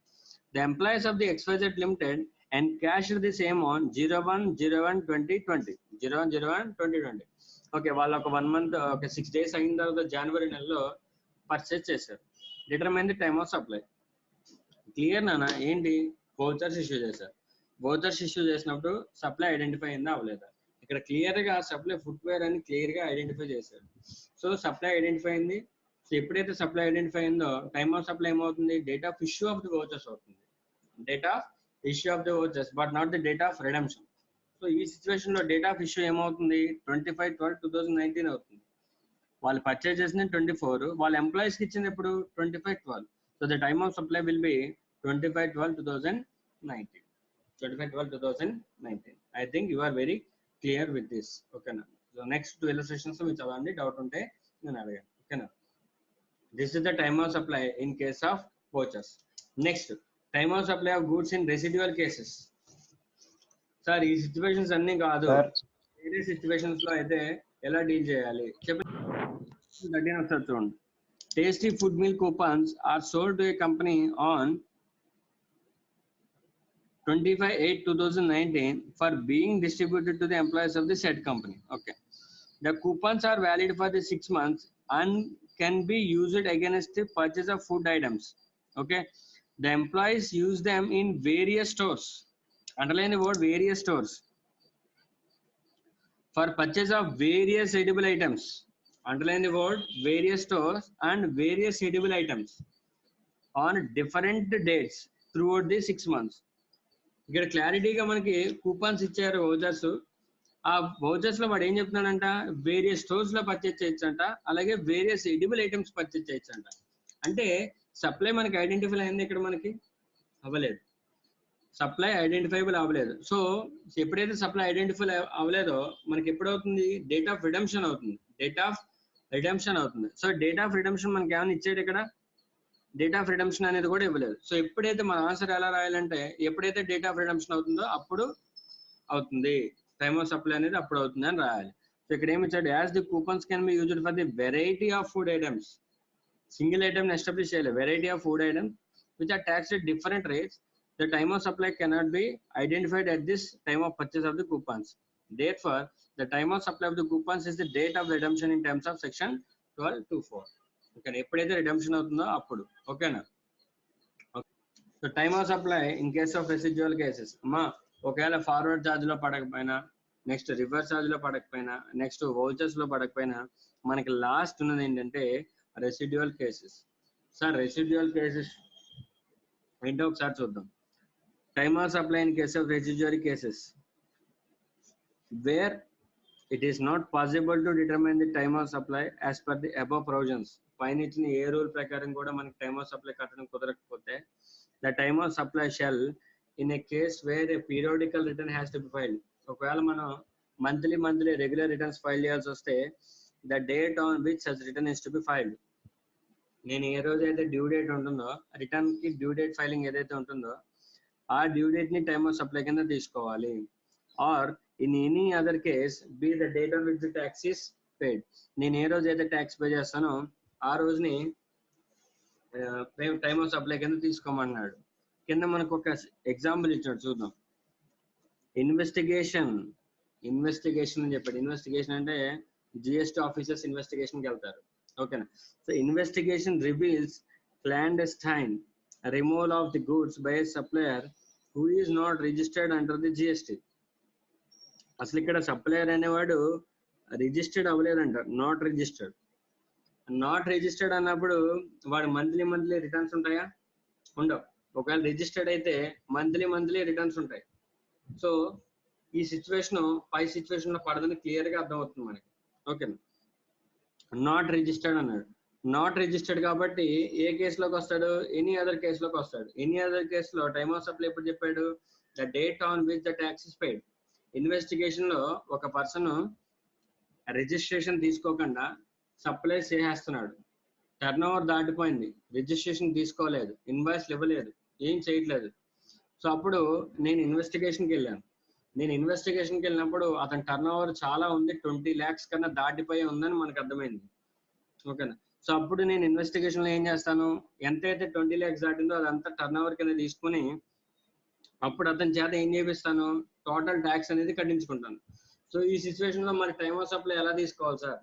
the employees of the XYZ Limited and cashed the same on 01/01/2020. 01/01/2020. Okay, వాళ్ళు ఒక 1 month ఒక 6 days అయిన తర్వాత జనవరి నెలలో పర్చేస్ చేశారు. Determine the time of supply. Clear నానా? ఏంటి? వౌచర్స్ ఇష్యూ చేశారు. వౌచర్స్ ఇష్యూ చేసినప్పుడు సప్లై ఐడెంటిఫై అయిందా అవ్వలేదా? ఇక్కడ క్లియర్ గా సప్లై ఫుట్వేర్ అని క్లియర్ గా ఐడెంటిఫై చేశారు. సో సప్లై ఐడెంటిఫై అయింది. సో ఎప్పుడైతే సప్లై ఐడెంటిఫై అయిందో టైమ్ ఆఫ్ సప్లై ఏమవుతుంది? Date of issue of the vouchers అవుతుంది. Date of issue of the vouchers but not the date of redemption. So ఈ సిచ్యువేషన్ లో డేట్ ఆఫ్ ఇష్యూ ఏమవుతుంది? 25/12/2019 అవుతుంది. వాళ్ళు పర్చేజ్ చేసింది 24, వాళ్ళ ఎంప్లాయీస్ కి ఇచ్చింది ఎప్పుడు? 25/12. So the time of supply will be 25/12/2019. 25/12/2019. I think you are very clear with this. ఓకేనా? సో నెక్స్ట్ 2 illustrations మీరు చదవండి, డౌట్ ఉంటే నేను అడిగాను. ఓకేనా? This is the time of supply in case of vouchers. Next, time of supply of goods in residual cases. Sir ఈ సిచ్యువేషన్స్ అన్ని కాదు, వేరే సిచ్యువేషన్స్ లో అయితే ఎలా డీల్ చేయాలి చెప్పండి. ఒకసారి చూడండి. Tasty food meal coupons are sold to a company on 25/8/2019 for being distributed to the employees of the said company. Okay, the coupons are valid for the 6 months and can be used against the purchase of food items. Okay, the employees use them in various stores. Underline the word various stores. For purchase of various edible items. Underline the word various stores and various edible items on different dates throughout the 6 months. ఇక్కడ క్లారిటీగా మనకి కూపన్స్ ఇచ్చారు వౌచర్స్. ఆ వౌచర్స్ లో వాడు ఏం చెప్తున్నాడంట? వేరియస్ స్టోర్స్ లో పర్చేజ్ చేయొచ్చంట, అలాగే వేరియస్ ఎడిబుల్ ఐటమ్స్ పర్చేజ్ చేయొచ్చంట. అంటే సప్లై మనకి ఐడెంటిఫై అయింది, ఇక్కడ మనకి అవ్వలేదు. సప్లై ఐడెంటిఫైబుల్ అవ్వలేదు. సో ఎప్పుడైతే సప్లై ఐడెంటిఫై అవ్వలేదో మనకి ఎప్పుడవుతుంది? డేట్ ఆఫ్ రిడెంప్షన్ అవుతుంది. డేట్ ఆఫ్ రిడెంప్షన్ అవుతుంది. సో డేట్ ఆఫ్ రిడెంప్షన్ మనకి ఏమైనా ఇచ్చాడు ఇక్కడ? డేట్ ఆఫ్ రిడెంప్షన్ అనేది కూడా ఇవ్వలేదు. సో ఎప్పుడైతే మన ఆన్సర్ ఎలా రాయాలంటే ఎప్పుడైతే డేట్ ఆఫ్ రిడెంప్షన్ అవుతుందో అప్పుడు అవుతుంది, టైమ్ ఆఫ్ సప్లై అనేది అప్పుడు అవుతుంది అని రాయాలి. సో ఇక్కడ ఏమి ఇచ్చాడు? As the coupons can be used for the variety of food items. Single item establish చేయాలి. Variety of food items which are taxed at different rates. The time of supply cannot be identified at this time of purchase of the coupons. Therefore, the time of supply of the coupons is the date of redemption in terms of section 12(2)(4). Okay, ఎప్పుడైతే రిడెంప్షన్ అవుతుందో అప్పుడు. ఓకేనా? So time of supply in case of residual cases. అమ్మా ఒకవేళ ఫార్వర్డ్ ఛార్జ్ లో పడకపోయినా, నెక్స్ట్ రివర్స్ ఛార్జ్ లో పడకపోయినా, నెక్స్ట్ వౌచర్స్ లో పడకపోయినా, మనకి లాస్ట్ ఉన్నది ఏంటంటే residual cases. Sir residual cases ఏంటో ఒకసారి చూద్దాం. Time of supply in case of residuary cases where it is not possible to determine the time of supply as per the above provisions. పైన ఇచ్చిన ఏ రూల్ ప్రకారం కూడా మనకి టైమ్ ఆఫ్ సప్లై కట్టడం కుదరకపోతే the time of supply shall in a case where a periodical return has to be filed. ఒకవేళ మనం మంత్లీ రెగ్యులర్ రిటర్న్స్ ఫైల్ చేయాల్సి వస్తే the date on which such return is to be filed. నేను ఏ రోజు అయితే డ్యూ డేట్ ఉంటుందో, రిటర్న్ కి డ్యూ డేట్ ఫైలింగ్ ఏదైతే ఉంటుందో ఆ డ్యూ డేట్ ని టైమ్ ఆఫ్ సప్లై కింద తీసుకోవాలి. Or in any other case be the date on which the tax is paid. నేను ఏ రోజు అయితే ట్యాక్స్ పే చేస్తానో ఆ రోజుని టైమ్ ఆఫ్ సప్లై కింద తీసుకోమన్నాడు. కింద మనకు ఒక ఎగ్జాంపుల్ ఇచ్చాడు, చూద్దాం. ఇన్వెస్టిగేషన్ అని చెప్పాడు. ఇన్వెస్టిగేషన్ అంటే జిఎస్టీ ఆఫీసర్స్ ఇన్వెస్టిగేషన్కి వెళ్తారు. ఓకేనా? So investigation reveals clandestine removal of the goods by a supplier who is not registered under the GST. అసలు ఇక్కడ సప్లయర్ అనేవాడు రిజిస్టర్డ్ అవ్వలేదంట, నాట్ రిజిస్టర్డ్ అన్నప్పుడు వాడు మంత్లీ రిటర్న్స్ ఉంటాయా? ఉండవు. ఒకవేళ రిజిస్టర్డ్ అయితే మంత్లీ రిటర్న్స్ ఉంటాయి. సో ఈ సిచ్యువేషన్ పై సిచ్యువేషన్ లో పడదని క్లియర్ గా అర్థమవుతుంది మనకి. ఓకేనా? నాట్ రిజిస్టర్డ్ అన్నాడు. నాట్ రిజిస్టర్డ్ కాబట్టి ఏ కేసులోకి వస్తాడు? ఎనీ అదర్ కేసులోకి వస్తాడు. ఎనీ అదర్ కేసులో టైమ్ ఆఫ్ సప్లై ఎప్పుడు చెప్పాడు? The date on which the tax is paid. Investigation లో ఒక పర్సన్ రిజిస్ట్రేషన్ తీసుకోకుండా సప్లై చేసేస్తున్నాడు, టర్న్ ఓవర్ దాటిపోయింది, రిజిస్ట్రేషన్ తీసుకోలేదు, ఇన్వాయిస్ ఇవ్వలేదు, ఏం చేయట్లేదు. సో అప్పుడు నేను ఇన్వెస్టిగేషన్కి వెళ్ళినప్పుడు అతని టర్న్ ఓవర్ చాలా ఉంది, 20 lakhs కన్నా దాటిపోయి ఉందని మనకు అర్థమైంది. ఓకేనా? సో అప్పుడు నేను ఇన్వెస్టిగేషన్ లో ఏం చేస్తాను? ఎంతైతే 20 lakhs దాటిందో అదంతా టర్న్ ఓవర్ కింద తీసుకుని అప్పుడు అతని చేత ఏం చేపిస్తాను, టోటల్ ట్యాక్స్ అనేది కట్టించుకుంటాను. సో ఈ సిచ్యువేషన్ లో మరి టైమ్ ఆఫ్ సప్లై ఎలా తీసుకోవాలి సార్?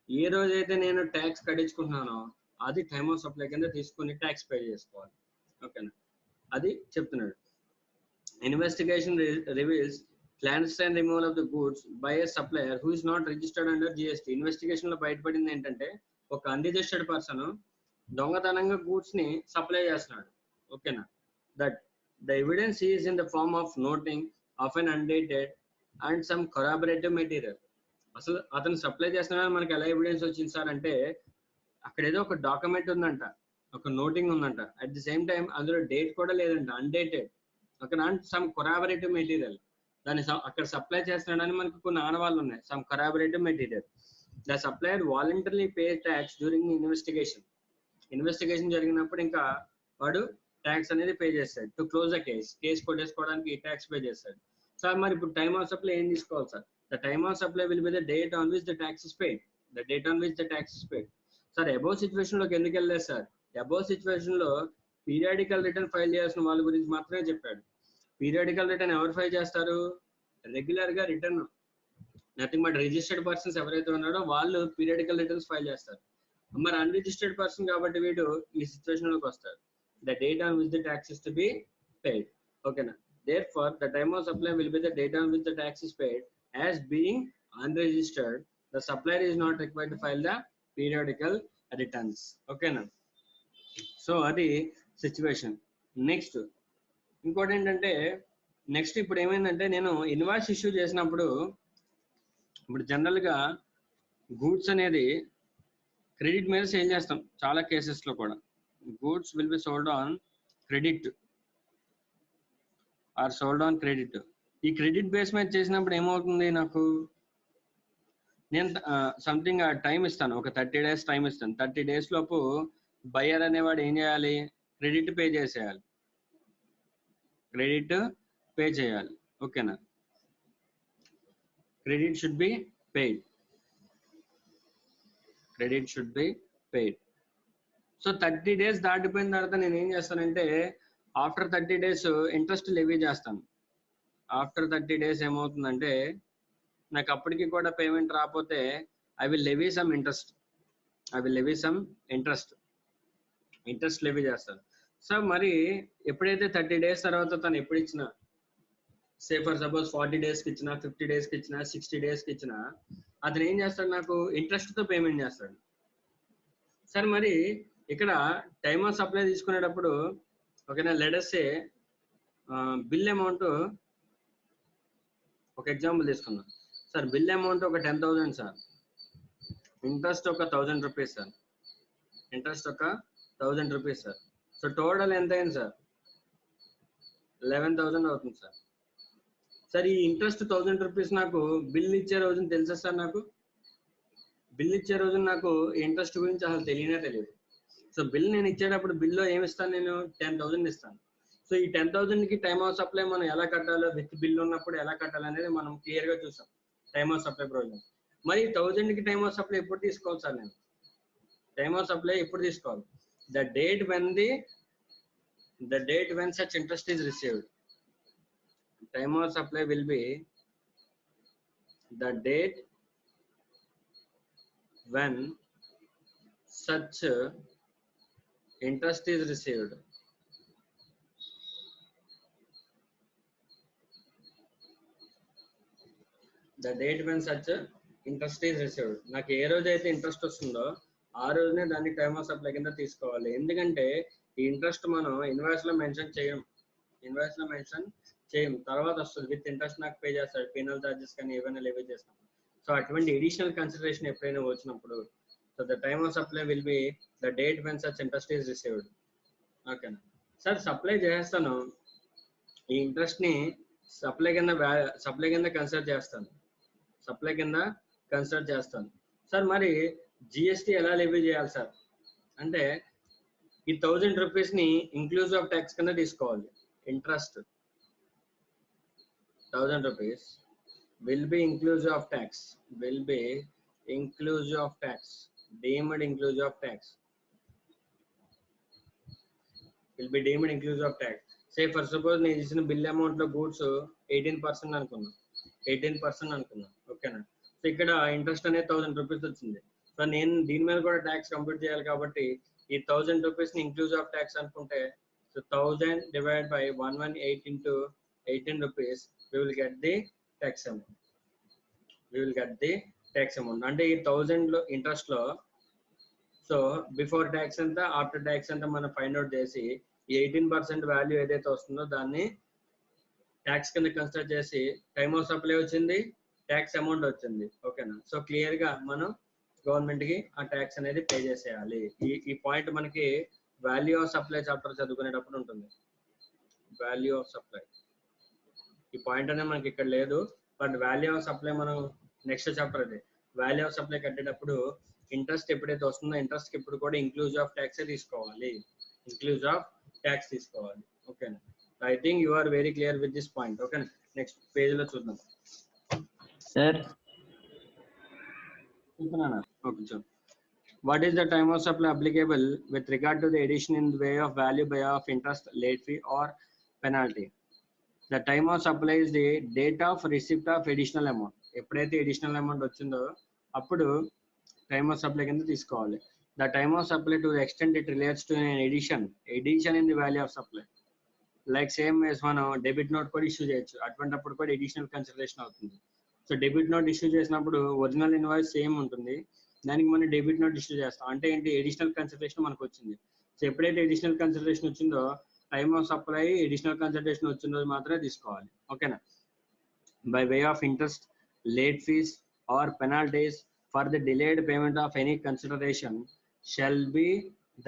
ఏ రోజైతే నేను ట్యాక్స్ కట్టించుకుంటున్నానో అది టైమ్ ఆఫ్ సప్లై కింద తీసుకుని ట్యాక్స్ పే చేసుకోవాలి. ఓకేనా, అది చెప్తున్నాడు. Investigation reveals clandestine removal of the goods by a supplier who is not registered under GST. ఇన్వెస్టిగేషన్ లో బయటపడింది ఏంటంటే ఒక అన్రిజిస్టర్డ్ పర్సన్ దొంగతనంగా గూడ్స్ ని సప్లై చేస్తున్నాడు. ఓకేనా, that the evidence is in the form of noting of un undated and some corroborative material. అసలు అతను సప్లై చేస్తున్నాడని మనకి ఎలా ఎవిడెన్స్ వచ్చింది సార్ అంటే, అక్కడ ఏదో ఒక డాక్యుమెంట్ ఉందంట, ఒక నోటింగ్ ఉందంట, అట్ ది సేమ్ టైం అందులో డేట్ కూడా లేదంట, అన్డేటెడ్. ఓకేనా, అండ్ సమ్ కొరాబరేటివ్ మెటీరియల్, దాన్ని అక్కడ సప్లై చేస్తున్నాడని మనకు కొన్ని ఆనవాళ్ళు ఉన్నాయి. Some corroborative material. The supplier voluntary pay tax during investigation. Investigation జరిగినప్పుడు ఇంకా వాడు ట్యాక్స్ అనేది పే చేస్తాడు. టు క్లోజ్ ద కేసు కొట్టేసుకోవడానికి ఈ ట్యాక్స్ పే చేస్తాడు. సార్ మరి ఇప్పుడు టైమ్ ఆఫ్ సప్లై ఏం తీసుకోవాలి sir? The time of supply will be the date on which the tax is paid. The date on which the tax is paid. Sir above situation లోకి ఎందుకు వెళ్ళలేదు సార్? అబౌవ్ సిచ్యువేషన్ లో పీరియాడికల్ రిటర్న్ ఫైల్ చేయాల్సిన వాళ్ళ గురించి మాత్రమే చెప్పాడు. పీరియాడికల్ రిటర్న్ ఎవరు ఫైల్ చేస్తారు? రెగ్యులర్ గా return nothing but registered persons ఎవరైతే ఉన్నారో వాళ్ళు పీరియాడికల్ రిటర్న్స్ ఫైల్ చేస్తారు. మరి అన్రిజిస్టర్డ్ పర్సన్ కాబట్టి వీడు ఈ సిచ్యువేషన్ లోకి వస్తాడు. The date on which the tax is to be paid. ఓకేనా, therefore the time of supply will be the date on which the tax is paid. As being unregistered, the supplier is not required to file the periodical returns. ఓకేనా, సో అది సిచ్యువేషన్. నెక్స్ట్ ఇంకోటి ఏంటంటే, నెక్స్ట్ ఇప్పుడు ఏమైందంటే, నేను ఇన్వాయిస్ ఇష్యూ చేసినప్పుడు ఇప్పుడు జనరల్ గా గూడ్స్ అనేది క్రెడిట్ మీద సేల్ చేస్తాం చాలా కేసెస్ లో కూడా. Goods will be sold on credit are sold on credit. ఈ క్రెడిట్ బేస్ మీద చేసినప్పుడు ఏమవుతుంది, నాకు నేను సంథింగ్ టైం ఇస్తాను, ఒక 30 days టైం ఇస్తాను. 30 days లోపు బయ్యర్ అనేవాడు ఏం చేయాలి, క్రెడిట్ పే చేసేయాలి, క్రెడిట్ పే చేయాలి. ఓకేనా, credit should be paid, credit should be paid. So 30 days దాటిపోయిన తర్వాత నేను ఏం చేస్తానంటే, ఆఫ్టర్ 30 days ఇంట్రెస్ట్ లెవీ చేస్తాను. ఆఫ్టర్ 30 days ఏమవుతుందంటే, నాకు అప్పటికి కూడా పేమెంట్ రాకపోతే I will levy some interest, interest levy చేస్తాను. సో మరి ఎప్పుడైతే 30 days తర్వాత తను ఎప్పుడు ఇచ్చినా, సే ఫర్ సపోజ్ 40 days కి ఇచ్చినా, 50 days కి ఇచ్చినా, 60 days కి ఇచ్చినా, అతను ఏం చేస్తాడు, నాకు ఇంట్రెస్ట్ తో పేమెంట్ చేస్తాడు. సరే మరి ఇక్కడ టైమ్ ఆఫ్ సప్లై తీసుకునేటప్పుడు ఓకేనా, let us say bill amount, ఒక ఎగ్జాంపుల్ తీసుకుందాం సార్. బిల్ అమౌంట్ ఒక 10,000 సార్, ఇంట్రెస్ట్ ఒక 1,000 రూపీస్ సార్, ఇంట్రెస్ట్ ఒక 1,000 రూపీస్ సార్. సో టోటల్ ఎంత అయింది సార్? 11,000 అవుతుంది సార్. సార్ ఈ ఇంట్రెస్ట్ 1,000 రూపీస్ నాకు బిల్ ఇచ్చే రోజున తెలుసా సార్? నాకు బిల్ ఇచ్చే రోజున నాకు ఇంట్రెస్ట్ గురించి అసలు తెలియదు. సో బిల్ నేను ఇచ్చేటప్పుడు బిల్లో ఏమి ఇస్తాను, నేను 10,000 ఇస్తాను. సో ఈ 10,000 కి టైమ్ ఆఫ్ సప్లై మనం ఎలా కట్టాలో, విత్ బిల్ ఉన్నప్పుడు ఎలా కట్టాలి అనేది మనం క్లియర్ గా చూసాం టైమ్ ఆఫ్ సప్లై ప్రొవిజన్. మరి 1000 కి టైమ్ ఆఫ్ సప్లై ఎప్పుడు తీసుకోవాలి సార్? నేను టైమ్ ఆఫ్ సప్లై ఎప్పుడు తీసుకోవాలి? The date when such interest is received. Time of supply will be the date when such interest is received. The date when such interest is received. నాకు ఏ రోజు అయితే ఇంట్రెస్ట్ వస్తుందో ఆ రోజునే దాన్ని టైమ్ ఆఫ్ సప్లై కింద తీసుకోవాలి. ఎందుకంటే ఈ ఇంట్రెస్ట్ మనం ఇన్వాయిస్ లో మెన్షన్ చేయం, తర్వాత వస్తుంది. విత్ ఇంట్రెస్ట్ నాకు పే చేస్తాడు, పీనల్ చార్జెస్ కానీ ఏవైనా లెవీ చేస్తాం. సో అటువంటి అడిషనల్ కన్సిడరేషన్ ఎప్పుడైనా వచ్చినప్పుడు, so the time of supply will be the date when such interest is received. ఓకేనా సార్, సప్లై చేస్తాను, ఈ ఇంట్రెస్ట్ ని సప్లై కింద కన్సిడర్ చేస్తాను. సార్ మరి జిఎస్టీ ఎలా లెవీ చేయాలి సార్ అంటే, ఈ 1,000 రూపీస్ ని ఇంక్లూజివ్ ఆఫ్ ట్యాక్స్ కింద తీసుకోవాలి. Interest 1,000 rupees will be inclusive of tax, deemed inclusive of tax, will be deemed inclusive of tax. Say for suppose నేను ఇచ్చిన బిల్ అమౌంట్ లో గూడ్స్ 18% అనుకున్నాం, 18% అనుకున్నాం, ఓకేనా. సో ఇక్కడ ఇంట్రెస్ట్ అనేది 1000 రూపీస్ వచ్చింది. సో నేను దీని మీద కూడా ట్యాక్స్ కంప్లీట్ చేయాలి కాబట్టి ఈ 1000 రూపీస్ ని ఇంక్లూజివ్ ఆఫ్ ట్యాక్స్ అనుకుంటే, so 1000 divide by 118 into 18 rupees, we will get the tax amount. We will get the tax amount. అంటే ఈ 1000 లో ఇంట్రెస్ట్ లో సో బిఫోర్ ట్యాక్స్ అంతా ఆఫ్టర్ ట్యాక్స్ అంతా మనం ఫైండ్ అవుట్ చేసి ఈ 18% వాల్యూ ఏదైతే వస్తుందో దాన్ని ట్యాక్స్ కింద కన్సిడర్ చేసి టైమ్ ఆఫ్ సప్లై వచ్చింది, ట్యాక్స్ అమౌంట్ వచ్చింది, ఓకేనా. సో క్లియర్ గా మనం గవర్నమెంట్ కి ఆ ట్యాక్స్ అనేది పే చేసేయాలి. ఈ పాయింట్ మనకి వాల్యూ ఆఫ్ సప్లై చాప్టర్ చదువుకునేటప్పుడు ఉంటుంది. వాల్యూ ఆఫ్ సప్లై ఈ పాయింట్ అనేది మనకి ఇక్కడ లేదు, బట్ వాల్యూ ఆఫ్ సప్లై మనం నెక్స్ట్ చాప్టర్ అది వాల్యూ ఆఫ్ సప్లై కట్టేటప్పుడు ఇంట్రెస్ట్ ఎప్పుడైతే వస్తుందో ఇంట్రెస్ట్ కి ఇప్పుడు కూడా ఇంక్లూజివ్ ఆఫ్ ట్యాక్స్ తీసుకోవాలి, ఇంక్లూజివ్ ఆఫ్ ట్యాక్స్ తీసుకోవాలి, ఓకేనా. I think you are very clear with this point, ఓకేనా. నెక్స్ట్ పేజ్ లో చూద్దాం సార్. చూస్తున్నానా? ఓకే చూద్దాం. What is the time of supply applicable with regard to the addition in the way of value by of interest, late fee or penalty? The time of supply is the date of receipt of additional amount. ఎప్పుడైతే అడిషనల్ అమౌంట్ వచ్చిందో అప్పుడు టైమ్ ఆఫ్ సప్లై కింద తీసుకోవాలి. The time of supply to the extent it relates to an addition in the value of supply. Like same as మనం డెబిట్ నోట్ కూడా ఇష్యూ చేయొచ్చు, అటువంటిప్పుడు కూడా అడిషనల్ కన్సిడరేషన్ అవుతుంది. సో డెబిట్ నోట్ ఇష్యూ చేసినప్పుడు ఒరిజినల్ ఇన్వాయిస్ సేమ్ ఉంటుంది, దానికి మనం డెబిట్ నోట్ ఇష్యూ చేస్తాం. అంటే ఏంటి, అడిషనల్ కన్సిడరేషన్ మనకు వచ్చింది. సో ఎప్పుడైతే అడిషనల్ కన్సిడరేషన్ వచ్చిందో time of supply additional consideration వచ్చిన రోజు మాత్రమే తీసుకోవాలి, ఓకేనా. By way of interest, late fees or penalties for the delayed payment of any consideration shall be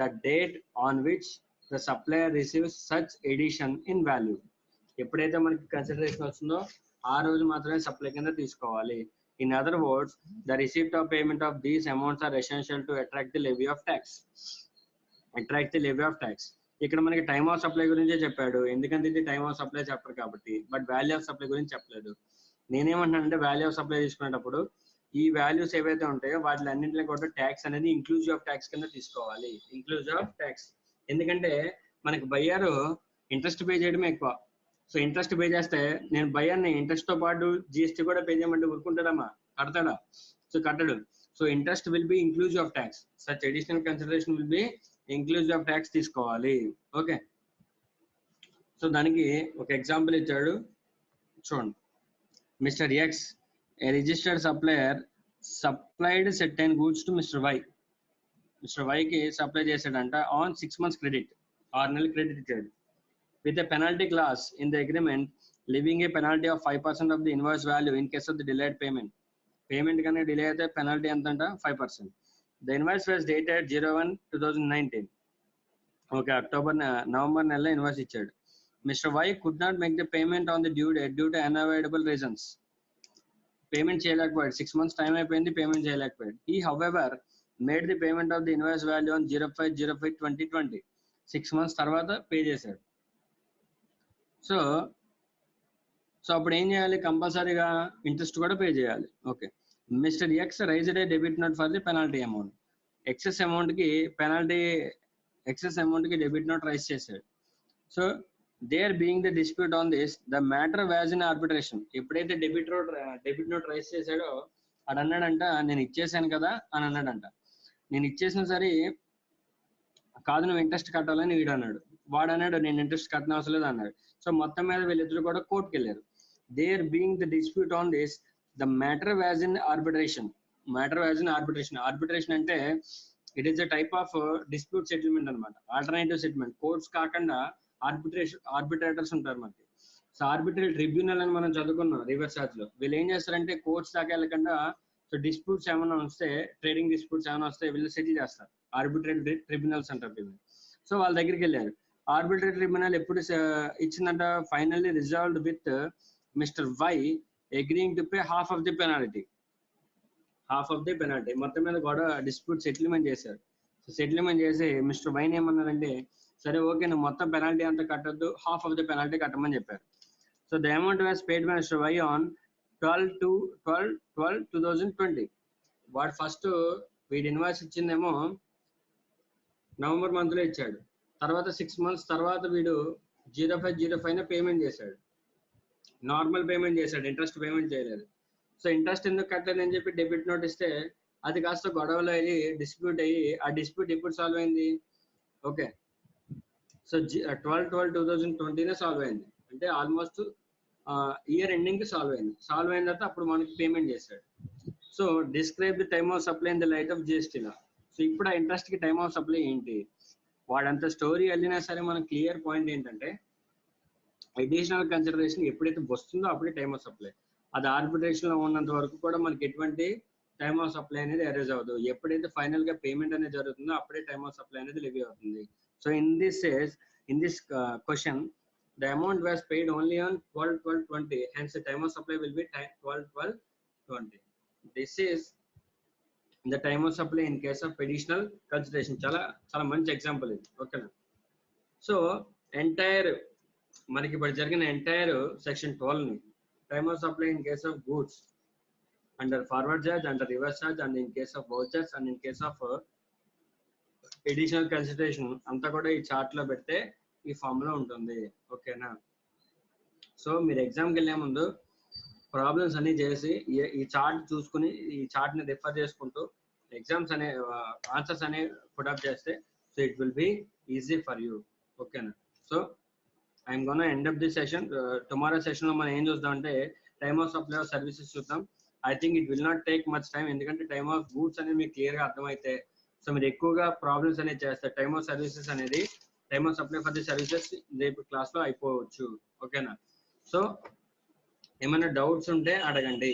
the date on which the supplier receives such addition in value. ఎప్పుడైతే మనకి కన్సిడరేషన్ వస్తుందో ఆ రోజు మాత్రమే సప్లై కింద తీసుకోవాలి. In other words, the receipt of payment of these amounts are essential to attract the levy of tax. ఇక్కడ మనకి టైమ్ ఆఫ్ సప్లై గురించే చెప్పాడు, ఎందుకంటే ఇది టైమ్ ఆఫ్ సప్లై చాప్టర్ కాబట్టి, బట్ వాల్యూ ఆఫ్ సప్లై గురించి చెప్పలేదు. నేనేమంటున్నానంటే వాల్యూ ఆఫ్ సప్లై తీసుకునేటప్పుడు ఈ వాల్యూస్ ఏవైతే ఉంటాయో వాటి అన్నింటిలో కూడా ట్యాక్స్ అనేది ఇంక్లూజివ్ ఆఫ్ ట్యాక్స్ కింద తీసుకోవాలి, ఇంక్లూజివ్ ఆఫ్ ట్యాక్స్. ఎందుకంటే మనకి బయ్యారు ఇంట్రెస్ట్ పే చేయడమే ఎక్కువ. సో ఇంట్రెస్ట్ పే చేస్తే నేను బయ్యర్ని ఇంట్రెస్ట్ తో పాటు జిఎస్టీ కూడా పే చేయమంటే ఊరుకుంటాడమ్మా, కడతాడా? సో కట్టడు. So interest will be inclusive of tax, such additional consideration will be inclusive of tax తీసుకోవాలి, ఓకే. సో దానికి ఒక ఎగ్జాంపుల్ ఇచ్చాడు చూడండి. Mister X, a registered supplier supplied certain goods to mister Y. Mister వైకి సప్లై చేశాడంట ఆన్ 6 months క్రెడిట్, 6 నెలలు క్రెడిట్ ఇచ్చాడు. With a penalty clause in the agreement, leaving a penalty of 5% of the invoice value in case of the delayed payment. Payment kane delay aithe penalty anta 5%. The invoice was dated 01/2019. Okay, November nella invoice ichadu. Mr. Y could not make the payment on the due date due to unavoidable reasons. Payment cheyalekapoyadu, 6 months time ayipoyindi, payment cheyalekapoyadu. He however made the payment of the invoice value on 05/05/2020. 6 months tarvata pay chesadu. So అప్పుడు ఏం చేయాలి, కంపల్సరీగా ఇంట్రెస్ట్ కూడా పే చేయాలి, okay. Mister X raised a debit note for the penalty amount. Excess amount కి డెబిట్ నోట్ రైజ్ చేశాడు. So there being the dispute on this, the matter was in arbitration. ఎప్పుడైతే డెబిట్ నోట్ రైజ్ చేశాడో అది అన్నాడంట, నేను ఇచ్చేసాను కదా అని అన్నాడంట. నేను ఇచ్చేసిన సరే కాదు నువ్వు ఇంట్రెస్ట్ కట్టాలని వీడు అన్నాడు, వాడు అన్నాడు నేను ఇంట్రెస్ట్ కట్టిన అవసరం లేదు అన్నాడు. సో మొత్తం మీద వీళ్ళిద్దరు కూడా కోర్టుకి వెళ్ళారు. There being the dispute on this, the matter was in arbitration. Arbitration అంటే it is the type of dispute settlement అనమాట, ఆల్టర్నేటివ్ సెటిల్మెంట్. కోర్ట్స్ కాకుండా ఆర్బిట్రేటర్స్ ఉంటారు మనకి. సో ఆర్బిట్రల్ ట్రిబ్యునల్ అని మనం చదువుకున్నాం రివర్స్ చార్జ్ లో. వీళ్ళు ఏం చేస్తారంటే కోర్ట్స్ దాకా వెళ్ళకుండా సో డిస్ప్యూట్స్ ఏమైనా వస్తే, ట్రేడింగ్ డిస్ప్యూట్స్ ఏమైనా వస్తే వీళ్ళు సెటిల్ చేస్తారు, ఆర్బిట్రల్ ట్రిబ్యునల్స్ అంటారు వీళ్ళు. సో వాళ్ళ దగ్గరికి వెళ్ళారు. ఆర్బిట్రల్ ట్రిబ్యునల్ ఎప్పుడు ఇచ్చిందంట, finally resolved with mister Y agreeing to pay half of the penalty. మొత్తం మీద కూడా డిస్ప్యూట్ సెటిల్మెంట్ చేశారు. సో సెటిల్మెంట్ చేసి మిస్టర్ వైన్ ఏమన్నారంటే, సరే ఓకే నువ్వు మొత్తం పెనాల్టీ అంతా కట్టద్దు, హాఫ్ ఆఫ్ ది పెనాల్టీ కట్టమని చెప్పారు. So the amount was paid by mister Y on 12/12/2020. వాడు ఫస్ట్ వీడి ఇన్వాయిస్ ఇచ్చిందేమో నవంబర్ మంత్ లో ఇచ్చాడు. తర్వాత 6 months తర్వాత వీడు 0505 పేమెంట్ చేశాడు, నార్మల్ పేమెంట్ చేశాడు, ఇంట్రెస్ట్ పేమెంట్ చేయలేదు. సో ఇంట్రెస్ట్ ఎందుకు కట్టలేదని చెప్పి డెబిట్ నోట్ ఇస్తే అది కాస్త గొడవలో అయ్యి డిస్ప్యూట్ అయ్యి ఆ డిస్ప్యూట్ ఎప్పుడు సాల్వ్ అయింది? ఓకే, సో 12/12/2020 సాల్వ్ అయింది, అంటే ఆల్మోస్ట్ ఇయర్ ఎండింగ్ కి సాల్వ్ అయింది. సాల్వ్ అయిన తర్వాత అప్పుడు మనకి పేమెంట్ చేశాడు. So describe the time of supply in the light of GST law. So ఇప్పుడు ఆ ఇంట్రెస్ట్ కి టైమ్ ఆఫ్ సప్లై ఏంటి? వాడంత స్టోరీ వెళ్ళినా సరే మన క్లియర్ పాయింట్ ఏంటంటే అడిషనల్ కన్సిడరేషన్ ఎప్పుడైతే వస్తుందో అప్పుడే టైమ్ ఆఫ్ సప్లై. అది ఆర్బిట్రేషన్ లో ఉన్నంత వరకు కూడా మనకి ఎటువంటి టైమ్ ఆఫ్ సప్లై అనేది అరేజ్ అవ్వదు. ఎప్పుడైతే ఫైనల్ గా పేమెంట్ అనేది జరుగుతుందో అప్పుడే టైమ్ ఆఫ్ సప్లై అనేది లెవీ అవుతుంది. So in this question the amount was paid only on 12/12/20, hence the time of supply will be 12/12/20. This is the time of supply in case of additional consideration. చాలా మంచి ఎగ్జాంపుల్ ఇది, ఓకేనా? సో ఎంటైర్ మనకి ఇప్పుడు జరిగిన ఎంటైర్ సెక్షన్ 12 ని time of supply in case of goods under forward charge, under reverse charge, and in case of vouchers, and in case of additional consideration అంతా కూడా ఈ చార్ట్ లో పెడితే ఈ ఫామ్ లో ఉంటుంది, ఓకేనా? సో మీరు ఎగ్జామ్కి వెళ్ళే ముందు ప్రాబ్లమ్స్ అన్ని చేసి ఈ చార్ట్ చూసుకుని ఈ చార్ట్ ని రిఫర్ చేసుకుంటూ ఎగ్జామ్స్ అనే ఆన్సర్స్ అనే పుట్అప్ చేస్తే so it will be easy for you, ఓకేనా? So I'm gonna end up the session. Tomorrow session లో మనం ఏం చూద్దాం అంటే time of supply of services చూద్దాం. I think it will not take much time, ఎందుకంటే టైమ్ ఆఫ్ గూడ్స్ అనేది మీకు క్లియర్ గా అర్థమైతే సో మీరు ఎక్కువగా ప్రాబ్లమ్స్ అనేది చేస్తారు. టైమ్ ఆఫ్ సర్వీసెస్ అనేది time of supply for the services రేపు క్లాస్ లో అయిపోవచ్చు, ఓకేనా? సో ఏమైనా డౌట్స్ ఉంటే అడగండి.